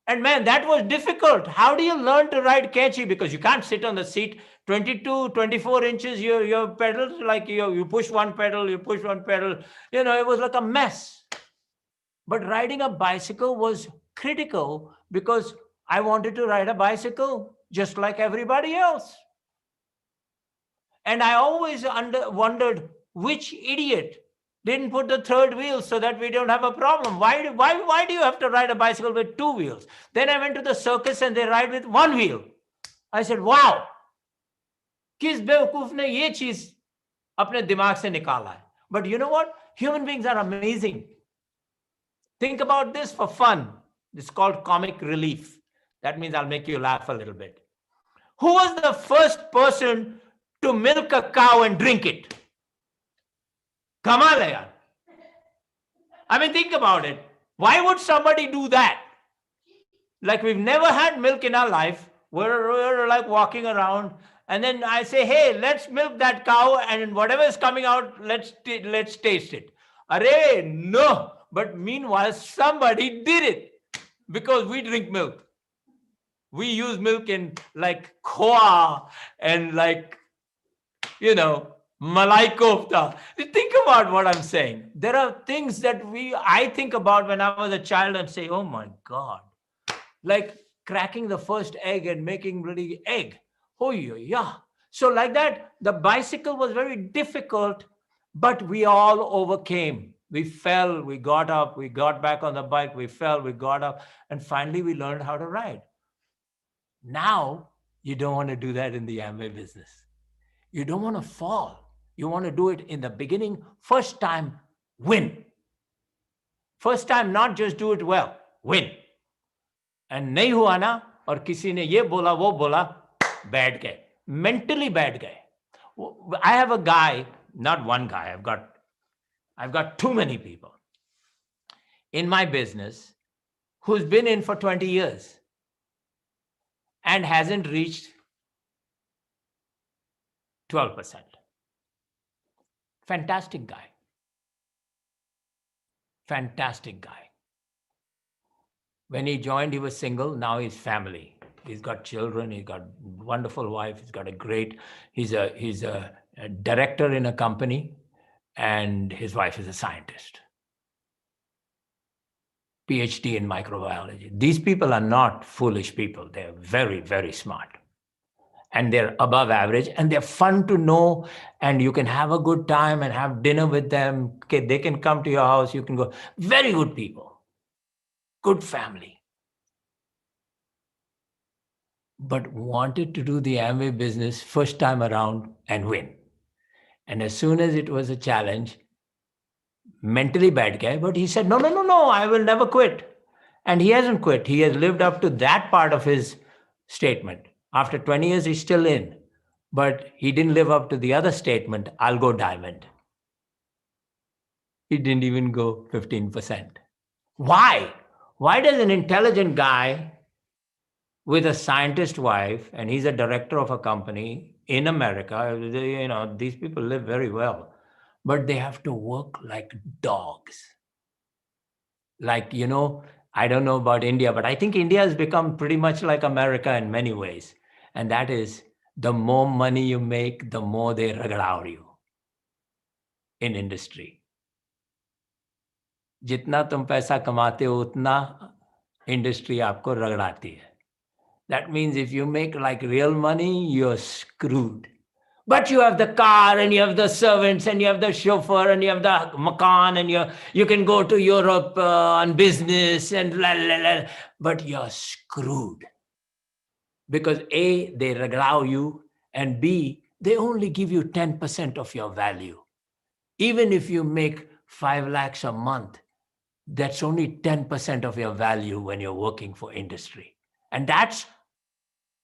And man, that was difficult. How do you learn to ride Kanchi? Because you can't sit on the seat. 22, 24 inches, your pedals, like you push one pedal, you push one pedal. It was like a mess. But riding a bicycle was critical because I wanted to ride a bicycle just like everybody else. And I always wondered which idiot didn't put the third wheel so that we don't have a problem. Why do you have to ride a bicycle with 2 wheels? Then I went to the circus and they ride with 1 wheel. I said, wow, kis bewakoof ne ye cheez apne dimag se nikala hai. But you know what? Human beings are amazing. Think about this for fun. It's called comic relief. That means I'll make you laugh a little bit. Who was the first person to milk a cow and drink it? Kamal hai yaar. I mean, think about it. Why would somebody do that? Like we've never had milk in our life. We're like walking around and then I say, hey, let's milk that cow and whatever is coming out, let's taste it. Arey, no. But meanwhile, somebody did it because we drink milk. We use milk in like khoa and like, malai kofta. Think about what I'm saying. There are things that I think about when I was a child and say, oh my God, like cracking the first egg and making bloody egg. Oh yeah. So like that, the bicycle was very difficult, but we all overcame. We fell, we got up, we got back on the bike, we fell, we got up, and finally we learned how to ride. Now, you don't want to do that in the Amway business. You don't want to fall. You want to do it in the beginning. First time, win. First time, not just do it well, win. And nahi hua na, aur kisi ne ye bola, wo bola, bad guy. Mentally bad guy. I have a guy, not one guy, I've got too many people in my business who's been in for 20 years and hasn't reached 12%. Fantastic guy. Fantastic guy. When he joined, he was single. Now he's family. He's got children. He's got a wonderful wife. He's a director in a company. And his wife is a scientist. PhD in microbiology. These people are not foolish people. They're very, very smart. and they're above average, and they're fun to know, and you can have a good time and have dinner with them. Okay, they can come to your house, you can go. Very good people, good family, but wanted to do the Amway business first time around and win. And as soon as it was a challenge, mentally bad guy, but he said, no, I will never quit. And he hasn't quit. He has lived up to that part of his statement. After 20 years, he's still in. But he didn't live up to the other statement, I'll go diamond. He didn't even go 15%. Why? Why does an intelligent guy with a scientist wife, and he's a director of a company in America, these people live very well, but they have to work like dogs. Like, I don't know about India, but I think India has become pretty much like America in many ways. And that is, the more money you make, the more they ragad you in industry. जितना तुम पैसा कमाते हो, उतना industry आपको रगड़ाती है. That means if you make like real money, you're screwed. But you have the car, and you have the servants, and you have the chauffeur, and you have the makan, and you can go to Europe on business, and but you're screwed. Because A, they ragao you, and B, they only give you 10% of your value. Even if you make 5 lakhs a month, that's only 10% of your value when you're working for industry. And that's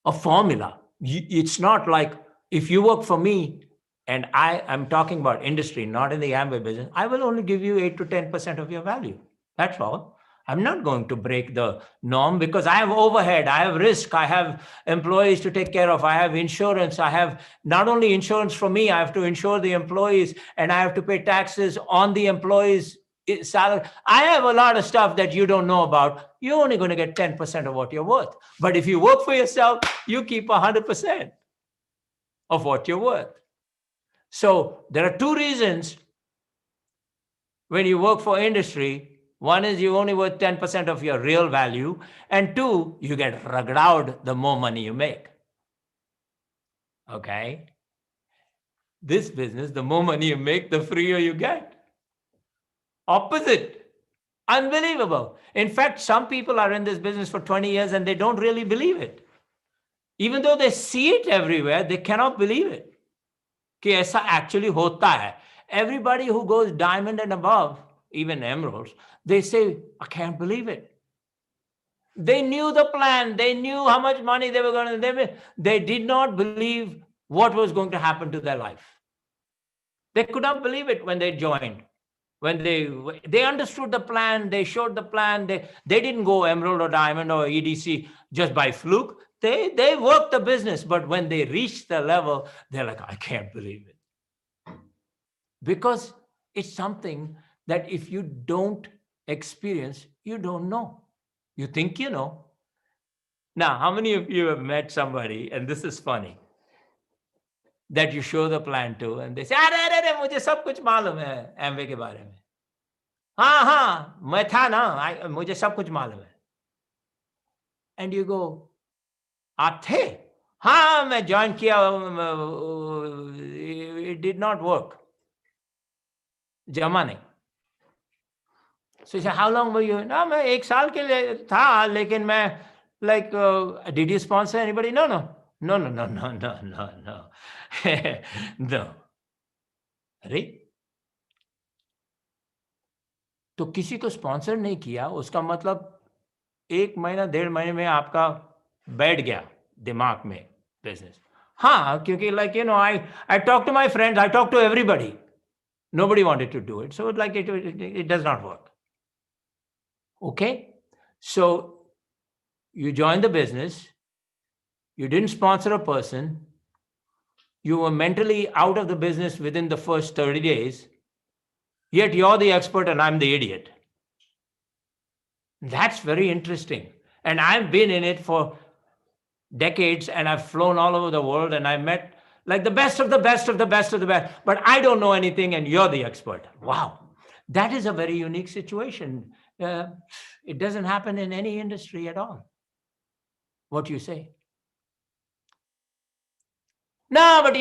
a formula. It's not like, if you work for me, and I'm talking about industry, not in the Amway business, I will only give you 8 to 10% of your value. That's all. I'm not going to break the norm, because I have overhead, I have risk, I have employees to take care of, I have insurance, I have not only insurance for me, I have to insure the employees, and I have to pay taxes on the employees' salary. I have a lot of stuff that you don't know about. You're only going to get 10% of what you're worth. But if you work for yourself, you keep 100% of what you're worth. So there are 2 reasons when you work for industry. One is you only worth 10% of your real value, and 2, you get ragaded the more money you make. Okay? This business, the more money you make, the freer you get. Opposite. Unbelievable. In fact, some people are in this business for 20 years and they don't really believe it. Even though they see it everywhere, they cannot believe it. कि ऐसा actually होता है. Everybody who goes diamond and above, even emeralds, they say, I can't believe it. They knew the plan. They knew how much money they were going to. They did not believe what was going to happen to their life. They could not believe it when they joined. When they understood the plan, they showed the plan. They didn't go emerald or diamond or EDC just by fluke. They worked the business, but when they reached the level, they're like, I can't believe it. Because it's something that if you don't experience, you don't know. You think you know. Now, how many of you have met somebody, and this is funny, that you show the plan to, and they say, अरे मुझे सब कुछ मालूम है Amway के बारे में. हाँ, मैं था ना, मुझे सब कुछ मालूम है. And you go, आप थे? हाँ, मैं join किया, it did not work. जमा नहीं. So you say, how long were you? No, मैं 1 साल के लिए था, लेकिन मैं like, did you sponsor anybody? No. No. No. अरे, तो किसी को स्पॉन्सर नहीं किया, उसका मतलब 1 महीना 1.5 महीने में आपका बैठ गया दिमाग में बिजनेस. हाँ, क्योंकि like, I talk to my friends, I talk to everybody. Nobody wanted to do it. So like it does not work. Okay? So you joined the business, you didn't sponsor a person, you were mentally out of the business within the first 30 days, yet you're the expert and I'm the idiot. That's very interesting. And I've been in it for decades, and I've flown all over the world, and I met like the best of the best of the best of the best, but I don't know anything and you're the expert. Wow. That is a very unique situation. It doesn't happen in any industry at all. What do you say? No, but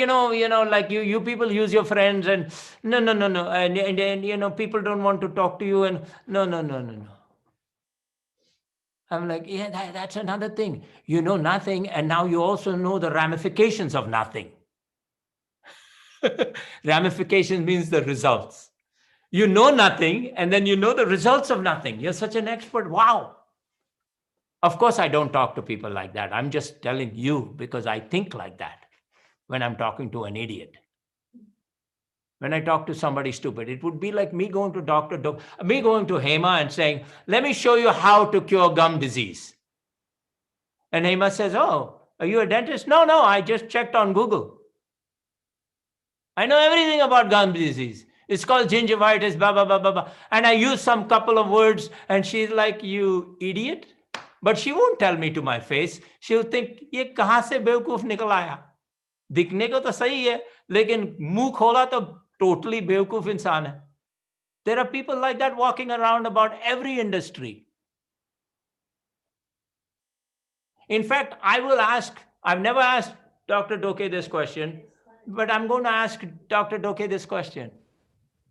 like you people use your friends and no. And people don't want to talk to you and no. I'm like, yeah, that's another thing. You know nothing, and now you also know the ramifications of nothing. Ramification means the results. You know nothing, and then you know the results of nothing. You're such an expert. Wow. Of course, I don't talk to people like that. I'm just telling you because I think like that when I'm talking to an idiot. When I talk to somebody stupid, it would be like me going to me going to Hema and saying, let me show you how to cure gum disease. And Hema says, oh, are you a dentist? No, I just checked on Google. I know everything about gum disease. It's called gingivitis, blah, blah, blah, blah, blah. And I use some couple of words and she's like, you idiot. But she won't tell me to my face. She'll think, ये कहाँ से बेवकूफ निकल आया? दिखने को तो सही है, लेकिन मुंह खोला तो totally बेवकूफ इंसान है. There are people like that walking around about every industry. In fact, I've never asked Dr. Doke this question, but I'm going to ask Dr. Doke this question.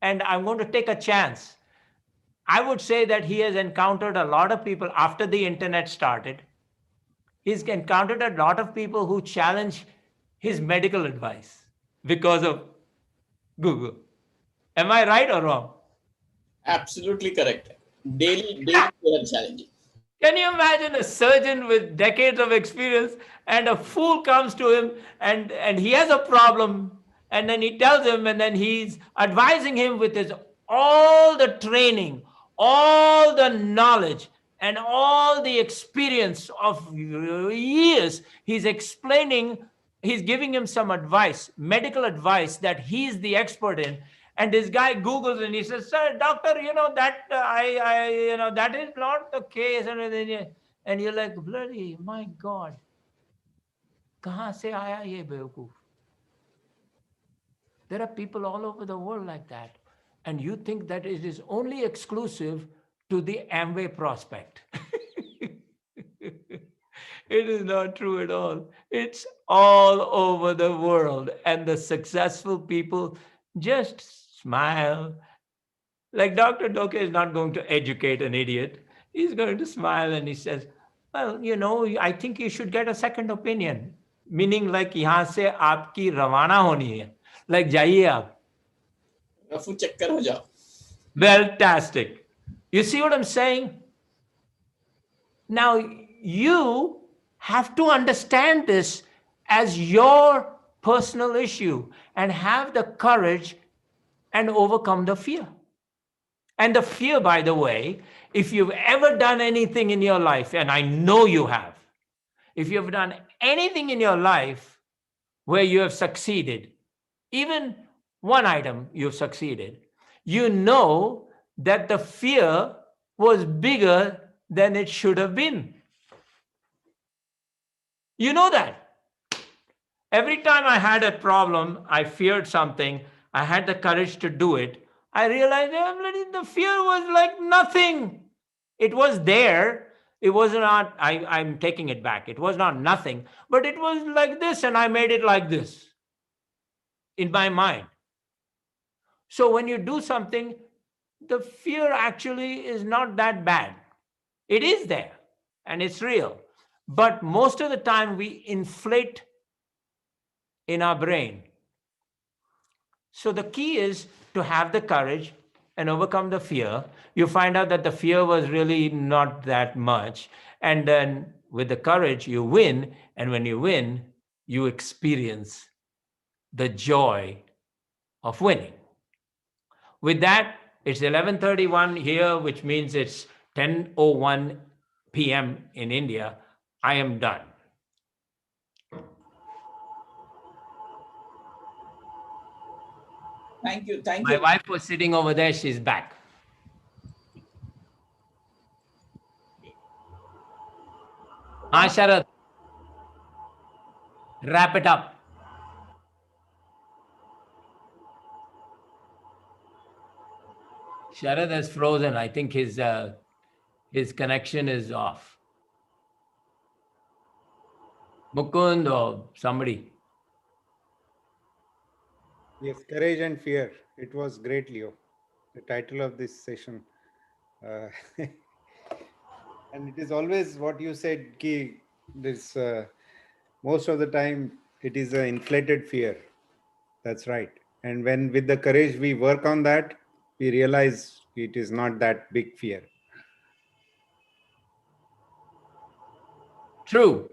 And I'm going to take a chance. I would say that he has encountered a lot of people after the internet started. He's encountered a lot of people who challenge his medical advice because of Google. Am I right or wrong? Absolutely correct. Daily they are challenging. Can you imagine a surgeon with decades of experience and a fool comes to him and he has a problem and then he tells him and then he's advising him with all the training, all the knowledge and all the experience of years. He's giving him some advice, medical advice that he's the expert in. And this guy Googles and he says, sir, doctor, that that is not the case. And you're like, bloody, my God. Kahan se aaya ye bewakoof? There are people all over the world like that. And you think that it is only exclusive to the Amway prospect. It is not true at all. It's all over the world. And the successful people just smile. Like Dr. Doke is not going to educate an idiot. He's going to smile and he says, well, I think you should get a second opinion. Meaning like यहाँ से आपकी रवाना होनी है. Like जाइए आप. रफू चक्कर हो जाओ. Fantastic. You see what I'm saying? Now you have to understand this as your personal issue and have the courage and overcome the fear. And the fear, by the way, if you've ever done anything in your life, and I know you have, if you've done anything in your life where you have succeeded, even one item you've succeeded, you know that the fear was bigger than it should have been. You know that. Every time I had a problem, I feared something, I had the courage to do it, I realized the fear was like nothing. It was there. It was not, I'm taking it back. It was not nothing, but it was like this and I made it like this in my mind. So when you do something, the fear actually is not that bad. It is there and it's real. But most of the time we inflate in our brain. So the key is to have the courage and overcome the fear. You find out that the fear was really not that much. And then with the courage, you win. And when you win, you experience the joy of winning. With that, it's 11:31 here, which means it's 10:01 p.m. in India. I am done. Thank you. My wife was sitting over there. She's back. Sharad, wrap it up. Sharad has frozen. I think his connection is off. Mukund or somebody. Yes, courage and fear. It was great, Leo. The title of this session. Uh, and it is always what you said, Ki, this most of the time it is an inflated fear. That's right. And when with the courage we work on that, we realize it is not that big fear. True.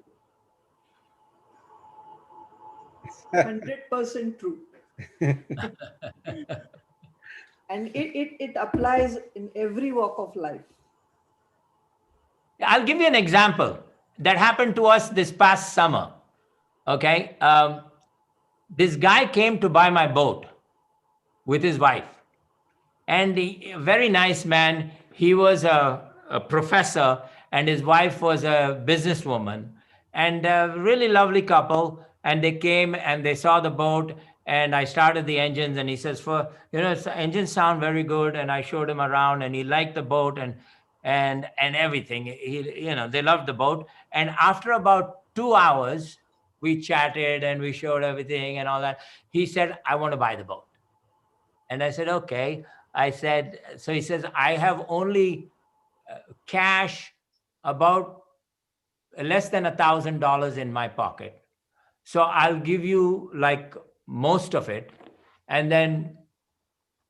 100% true. And it applies in every walk of life. I'll give you an example that happened to us this past summer. Okay. This guy came to buy my boat with his wife, and a very nice man. He was a professor, and his wife was a businesswoman, and a really lovely couple. And they came and they saw the boat, and I started the engines, and he says, "For engines sound very good." And I showed him around, and he liked the boat and everything. They loved the boat. And after about 2 hours, we chatted and we showed everything and all that. He said, "I want to buy the boat." And I said, "Okay." I said, so he says, "I have only cash about less than $1,000 in my pocket. So I'll give you like most of it." And then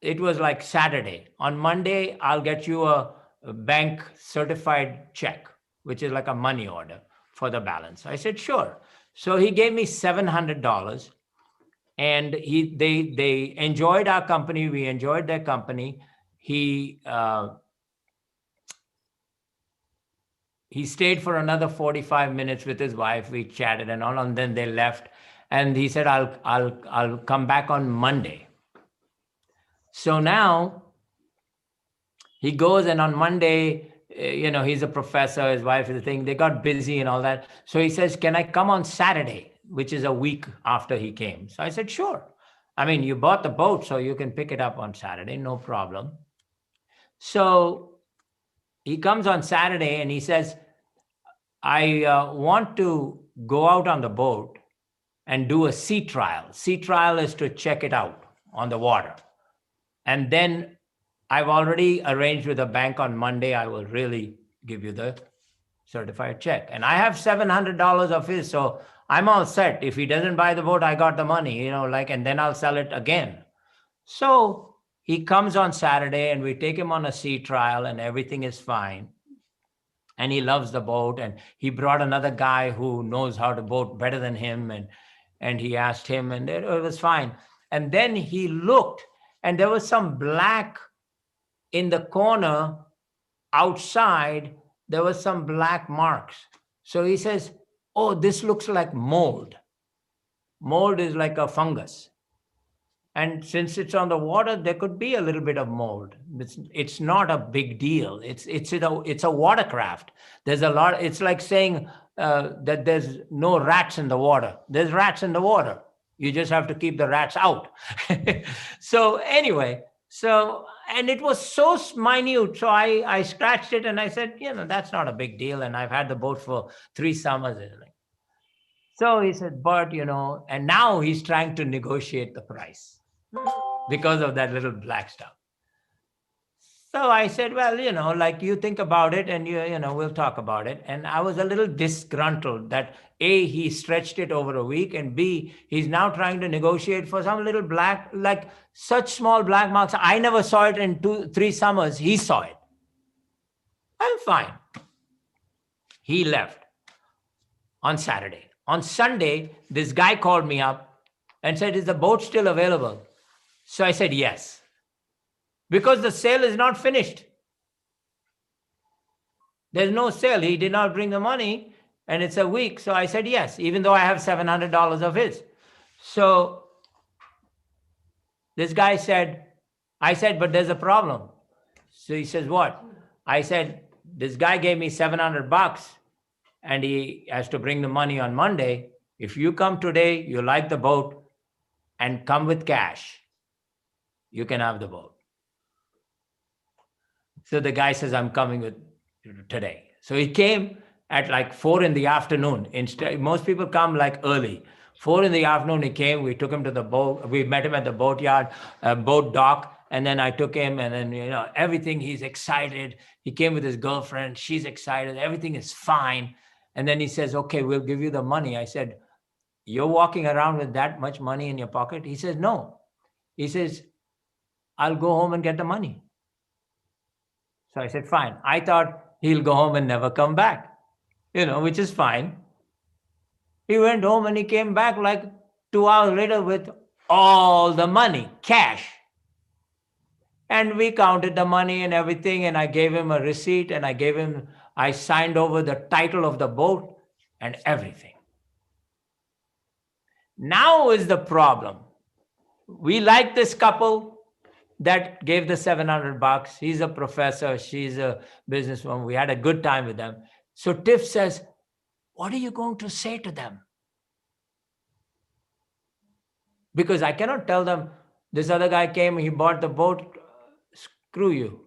it was like Saturday. On Monday, I'll get you a bank certified check, which is like a money order for the balance. I said, "Sure." So he gave me $700, and they enjoyed our company. We enjoyed their company. He stayed for another 45 minutes with his wife. We chatted and all, and then they left. And he said, I'll come back on Monday." So now he goes, and on Monday, he's a professor, his wife is a thing. They got busy and all that. So he says, "Can I come on Saturday?" which is a week after he came. So I said, "Sure. I mean, you bought the boat, so you can pick it up on Saturday, no problem." So he comes on Saturday and he says, "I want to go out on the boat and do a sea trial." Sea trial is to check it out on the water. And then I've already arranged with a bank on Monday. I will really give you the certified check. And I have $700 of his, so I'm all set. If he doesn't buy the boat, I got the money, and then I'll sell it again. So he comes on Saturday and we take him on a sea trial and everything is fine. And he loves the boat, and he brought another guy who knows how to boat better than him. And he asked him, and it was fine. And then he looked, and there was some black in the corner outside. There was some black marks. So he says, "Oh, this looks like mold." Mold is like a fungus. And since it's on the water, there could be a little bit of mold. It's not a big deal. It's a watercraft. There's a lot. It's like saying that there's no rats in the water. There's rats in the water. You just have to keep the rats out. So anyway, and it was so minute. So I scratched it and I said, "That's not a big deal. And I've had the boat for 3 summers." So he said, "But, and now he's trying to negotiate the price because of that little black stuff." So I said, "Well, you think about it, and we'll talk about it." And I was a little disgruntled that A, he stretched it over a week, and B, he's now trying to negotiate for some little black, like such small black marks. I never saw it in 2-3 summers. He saw it. I'm fine. He left on Saturday. On Sunday, this guy called me up and said, "Is the boat still available?" So I said, "Yes." Because the sale is not finished. There's no sale. He did not bring the money, and it's a week. So I said, yes, even though I have $700 of his. So this guy said, I said, "But there's a problem." So he says, "What?" I said, "This guy gave me $700 and he has to bring the money on Monday. If you come today, you like the boat and come with cash, you can have the boat." So the guy says, "I'm coming with today." So he came at like 4 in the afternoon. Instead, most people come like early. 4 in the afternoon, he came. We took him to the boat. We met him at the boatyard, boat dock. And then I took him, and then, everything, he's excited. He came with his girlfriend. She's excited. Everything is fine. And then he says, okay, we'll give you the money. I said, you're walking around with that much money in your pocket? He says, no. He says, I'll go home and get the money. So I said, fine. I thought he'll go home and never come back, which is fine. He went home and he came back like 2 hours later with all the money, cash. And we counted the money and everything, and I gave him a receipt, and I signed over the title of the boat and everything. Now is the problem. We like this couple that gave the $700. He's a professor. She's a businesswoman. We had a good time with them. So Tiff says, what are you going to say to them? Because I cannot tell them, this other guy came, he bought the boat, screw you.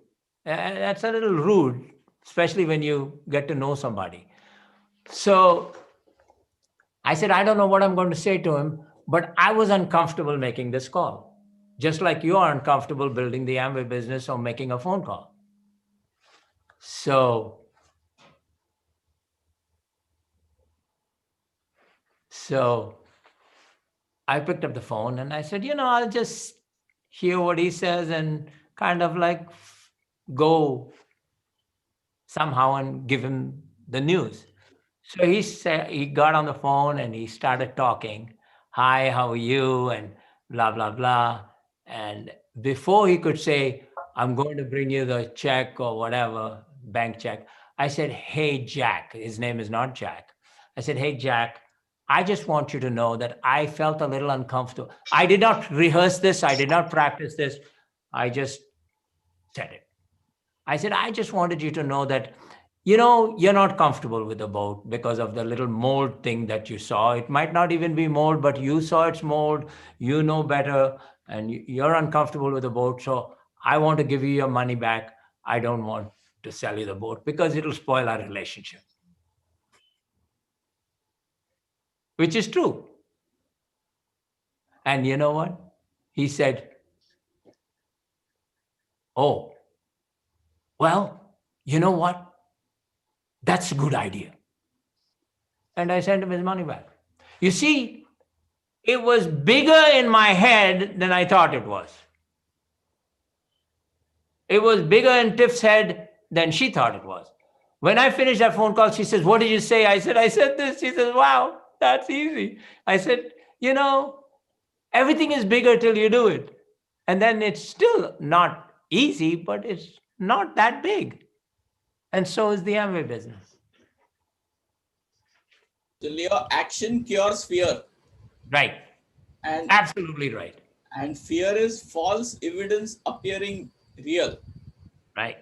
That's a little rude, especially when you get to know somebody. So I said, I don't know what I'm going to say to him, but I was uncomfortable making this call. Just like you are uncomfortable building the Amway business or making a phone call. So I picked up the phone and I said, I'll just hear what he says and kind of like go somehow and give him the news. So he got on the phone and he started talking. Hi, how are you? And blah, blah, blah. And before he could say, I'm going to bring you the check or whatever, bank check, I said, hey, Jack. His name is not Jack. I said, hey, Jack, I just want you to know that I felt a little uncomfortable. I did not rehearse this. I did not practice this. I just said it. I said, I just wanted you to know that, you're not comfortable with the boat because of the little mold thing that you saw. It might not even be mold, but you saw it's mold. You know better, and you're uncomfortable with the boat. So I want to give you your money back. I don't want to sell you the boat because it'll spoil our relationship. Which is true. And you know what? He said, oh, well, you know what? That's a good idea. And I sent him his money back. You see, it was bigger in my head than I thought it was. It was bigger in Tiff's head than she thought it was. When I finished that phone call, she says, what did you say? I said this. She says, wow, that's easy. I said, everything is bigger till you do it. And then it's still not easy, but it's not that big. And so is the Amway business. So Leo, action cures fear. Right. And absolutely right. And fear is false evidence appearing real. Right.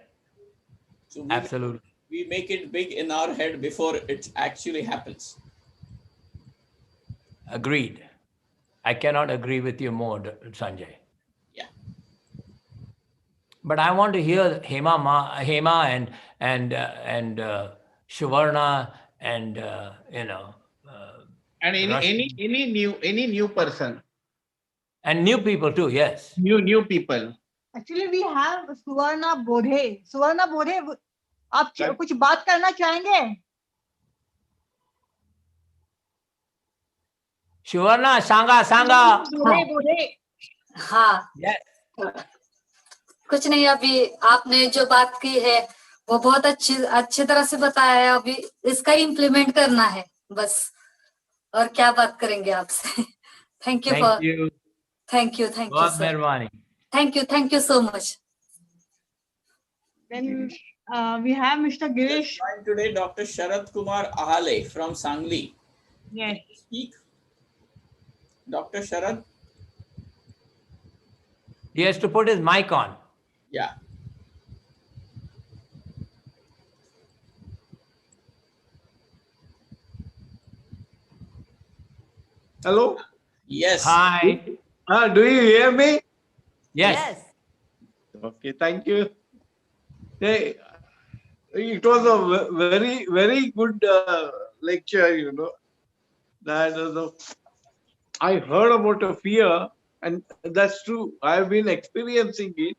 So absolutely. We make it big in our head before it actually happens. Agreed. I cannot agree with you more, Sanjay. Yeah. But I want to hear Hema and Shuvarna and And any new person. And new people too, yes. New people. Actually, we have Suvarna Bodhe. Suvarna Bodhe, आप कुछ बात करना चाहेंगे? Shuvarna, Sanga. Bodhe. हाँ Yes. कुछ नहीं, अभी आपने जो बात की है वो बहुत अच्छी तरह से बताया है. अभी इसका इम्प्लीमेंट करना है बस, और क्या बात करेंगे आपसे. Thank you. बहुत मेहरबानी. Thank you so much. Then we have Mr. Girish. Today, Dr. Sharad Kumar Ahale from Sangli. Yes. Speak. Dr. Sharad. He has to put his mic on. Yeah. Hello. Yes. Hi. Do you hear me? Yes. Okay, thank you. Hey, it was a very, very good lecture, That was I heard about a fear, and that's true. I've been experiencing it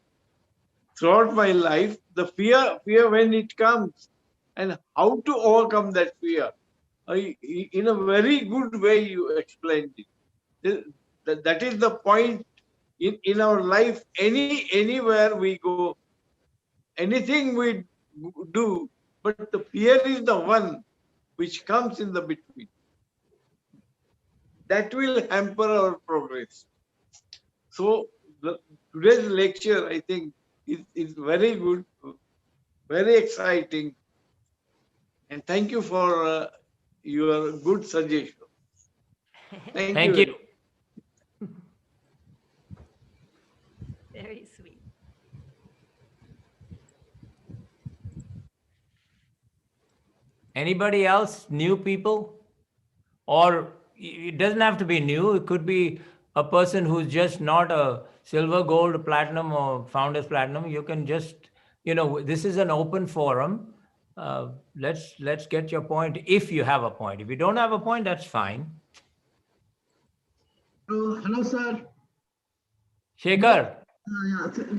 throughout my life. The fear when it comes, and how to overcome that fear. In a very good way, you explained it. That is the point in our life. Anywhere we go, anything we do, but the fear is the one which comes in the between. That will hamper our progress. So today's lecture, I think, is very good, very exciting, and thank you for your good suggestion. Thank you. Very sweet. Anybody else? New people? Or it doesn't have to be new. It could be a person who's just not a silver, gold, platinum, or founders platinum. You can just, this is an open forum. Let's get your point if you have a point. If you don't have a point, that's fine. Hello, sir. Shekhar.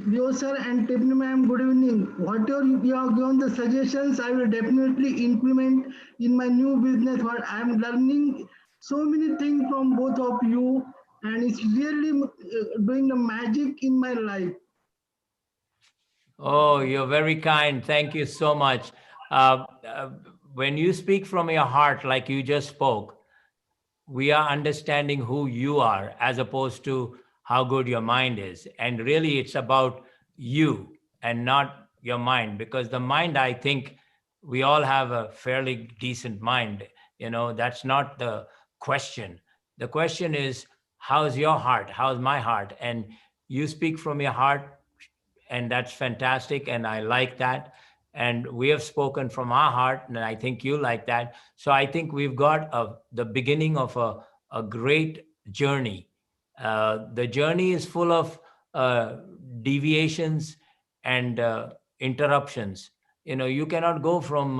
Yo, sir, and Tiffany ma'am, good evening. Whatever you have given the suggestions, I will definitely implement in my new business. What I am learning so many things from both of you, and it's really doing the magic in my life. Oh, you're very kind. Thank you so much. When you speak from your heart, like you just spoke, we are understanding who you are as opposed to how good your mind is. And really, it's about you and not your mind, because the mind, I think we all have a fairly decent mind. That's not the question. The question is, how's your heart? How's my heart? And you speak from your heart, and that's fantastic. And I like that. And we have spoken from our heart, and I think you like that. So I think we've got the beginning of a great journey. The journey is full of deviations and interruptions. You cannot go from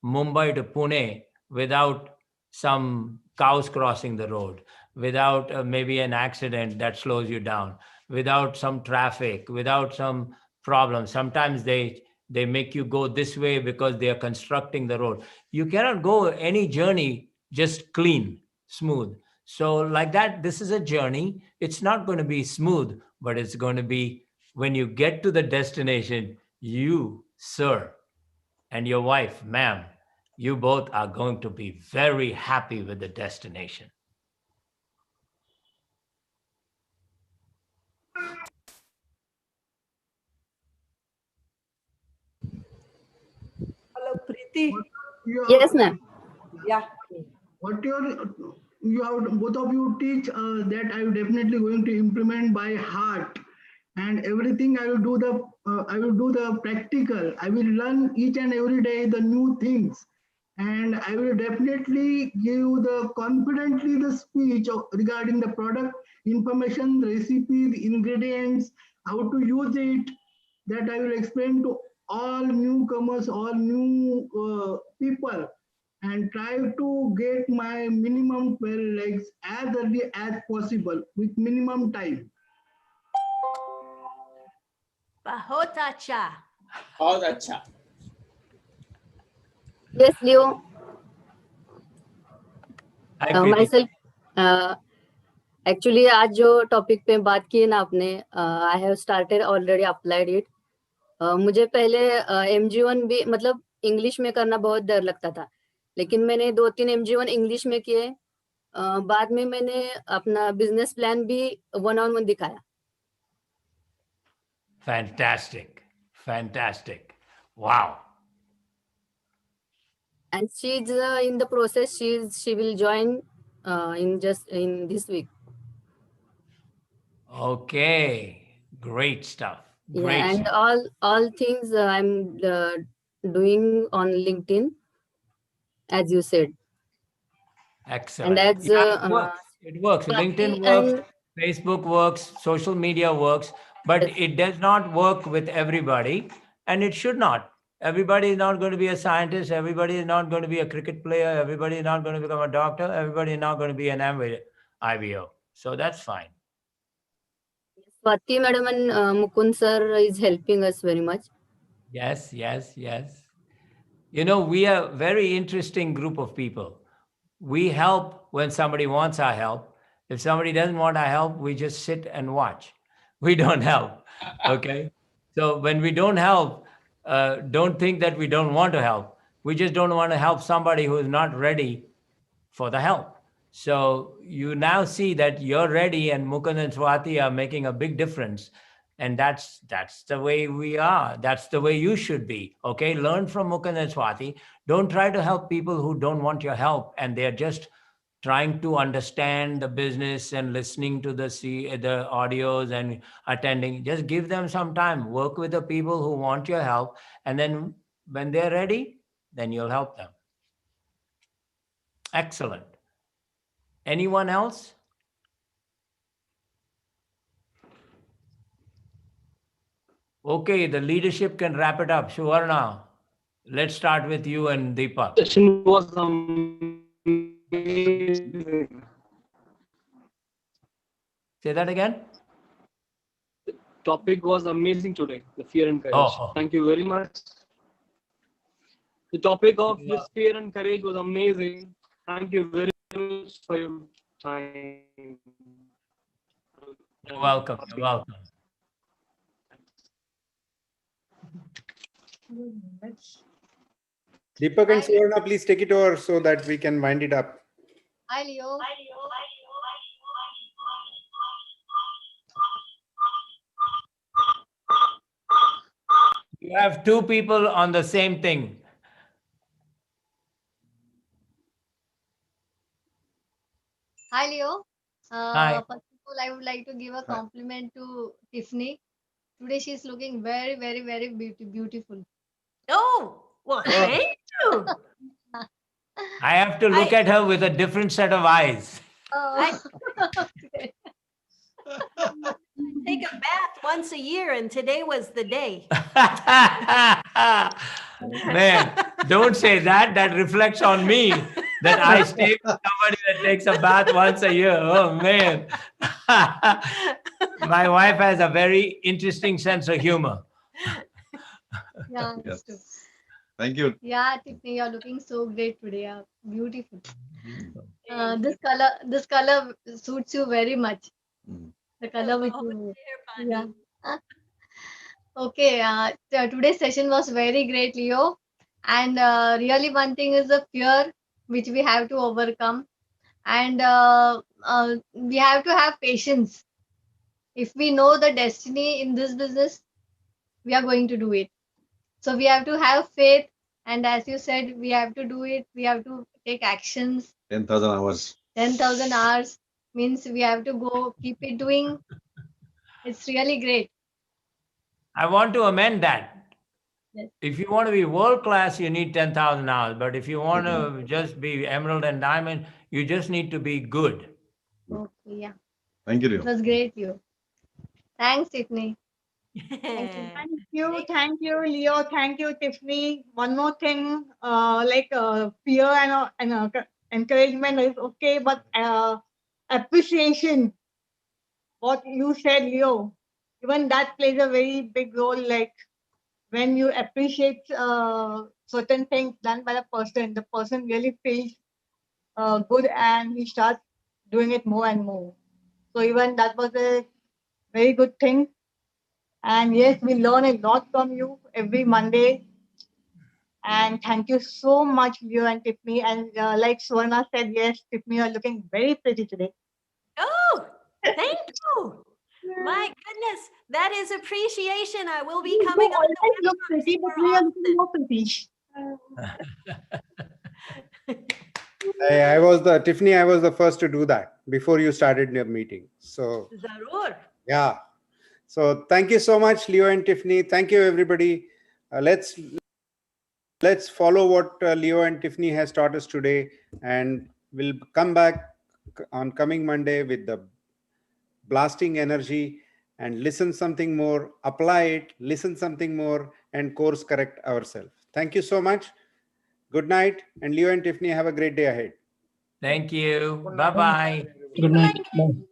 Mumbai to Pune without some cows crossing the road, without maybe an accident that slows you down, without some traffic, without some problem. Sometimes they make you go this way because they are constructing the road. You cannot go any journey just clean, smooth. So like that, this is a journey. It's not going to be smooth, but it's going to be, when you get to the destination, you, sir, and your wife, ma'am, you both are going to be very happy with the destination. Hello, Preeti. Yes, ma'am. Yeah. Whatever you have, both of you teach, that I will definitely going to implement by heart, and everything I will do the practical. I will learn each and every day the new things, and I will definitely give the confidently the speech regarding the product information, recipe, the ingredients, how to use it. That I will explain to all newcomers, all new people, and try to get my minimum 12 legs as early as possible with minimum time. Bahut acha. Bahut acha. Yes, Leo. Myself. Actually, आज जो topic पे बात की है ना आपने, I have started already applied it. मुझे पहले MG1 भी मतलब इंग्लिश में करना बहुत डर लगता था, लेकिन मैंने 2-3 MG1 इंग्लिश में किए. बाद में मैंने अपना बिजनेस प्लान भी 1-on-1 दिखाया. Fantastic. Wow. And she's in the process. She will join in this week. Okay, great stuff. Great. Yeah, and all things I'm doing on LinkedIn, as you said. Excellent. And as it works. LinkedIn works, Facebook works, social media works, but it does not work with everybody, and it should not. Everybody is not going to be a scientist. Everybody is not going to be a cricket player. Everybody is not going to become a doctor. Everybody is not going to be an IVO. So that's fine. Swati madam and Mukund sir is helping us very much. Yes, yes, yes. You know, we are a very interesting group of people. We help when somebody wants our help. If somebody doesn't want our help, we just sit and watch. We don't help. Okay. So when we don't help, don't think that we don't want to help. We just don't want to help somebody who is not ready for the help. So you now see that you're ready, and Mukund and Swati are making a big difference. And that's the way we are. That's the way you should be. Okay. Learn from Mukund and Swati. Don't try to help people who don't want your help and they're just trying to understand the business and listening to the audios and attending. Just give them some time. Work with the people who want your help, and then when they're ready, then you'll help them. Excellent. Anyone else? Okay, the leadership can wrap it up. Suvarna, let's start with you and Deepak. Session was amazing. Say that again. Topic was amazing today, the fear and courage. Oh. Thank you very much. The topic of this fear and courage was amazing. Thank you very much for your time. You're welcome. You're welcome. Deepak and Suvarna, please take it over so that we can wind it up. Hi, Leo. You have two people on the same thing. Hi, Leo. Hi. First of all, I would like to give a compliment to Tiffany. Today she's looking very, very, very beautiful. Oh, well, thank you. I have to look at her with a different set of eyes. Okay. Take a bath once a year, and today was the day. Man, don't say that. That reflects on me that I stay with somebody that takes a bath once a year. Oh, man. My wife has a very interesting sense of humor. Yeah, Yes. true. Thank you. Yeah, Tiffany, you're looking so great today. Yeah, beautiful. This color suits you very much. Mm. The color which Oh, you, dear yeah. bunny. Okay, today's session was very great, Leo. And really, one thing is the fear which we have to overcome, and we have to have patience. If we know the destiny in this business, we are going to do it. So we have to have faith, and as you said, we have to do it. We have to take actions. 10,000 hours. 10,000 hours means we have to go keep it doing. It's really great. I want to amend that. Yes. If you want to be world class, you need 10,000 hours. But if you want to just be emerald and diamond, you just need to be good. Okay, yeah. Thank you, It Leo. was great, you. Thanks, Tiffany. Thank you. Thank you, Leo. Thank you, Tiffany. One more thing, fear and encouragement is okay, but appreciation. What you said, Leo, even that plays a very big role. Like when you appreciate certain things done by the person really feels good, and he starts doing it more and more. So even that was a very good thing. And yes, we learn a lot from you every Monday. And thank you so much, Leo and Tiffany. And like Suvarna said, yes, Tiffany, you are looking very pretty today. Oh, thank you. My goodness, that is appreciation. I will be coming You on always the look pretty, but more you are often. looking more pretty. Tiffany, I was the first to do that before you started your meeting. So Zarur. yeah. So thank you so much, Leo and Tiffany. Thank you, everybody. Let's follow what Leo and Tiffany has taught us today, and we'll come back on coming Monday with the blasting energy and listen something more, apply it, listen something more, and course correct ourselves. Thank you so much. Good night. And Leo and Tiffany, have a great day ahead. Thank you. Bye-bye. Good night. Bye.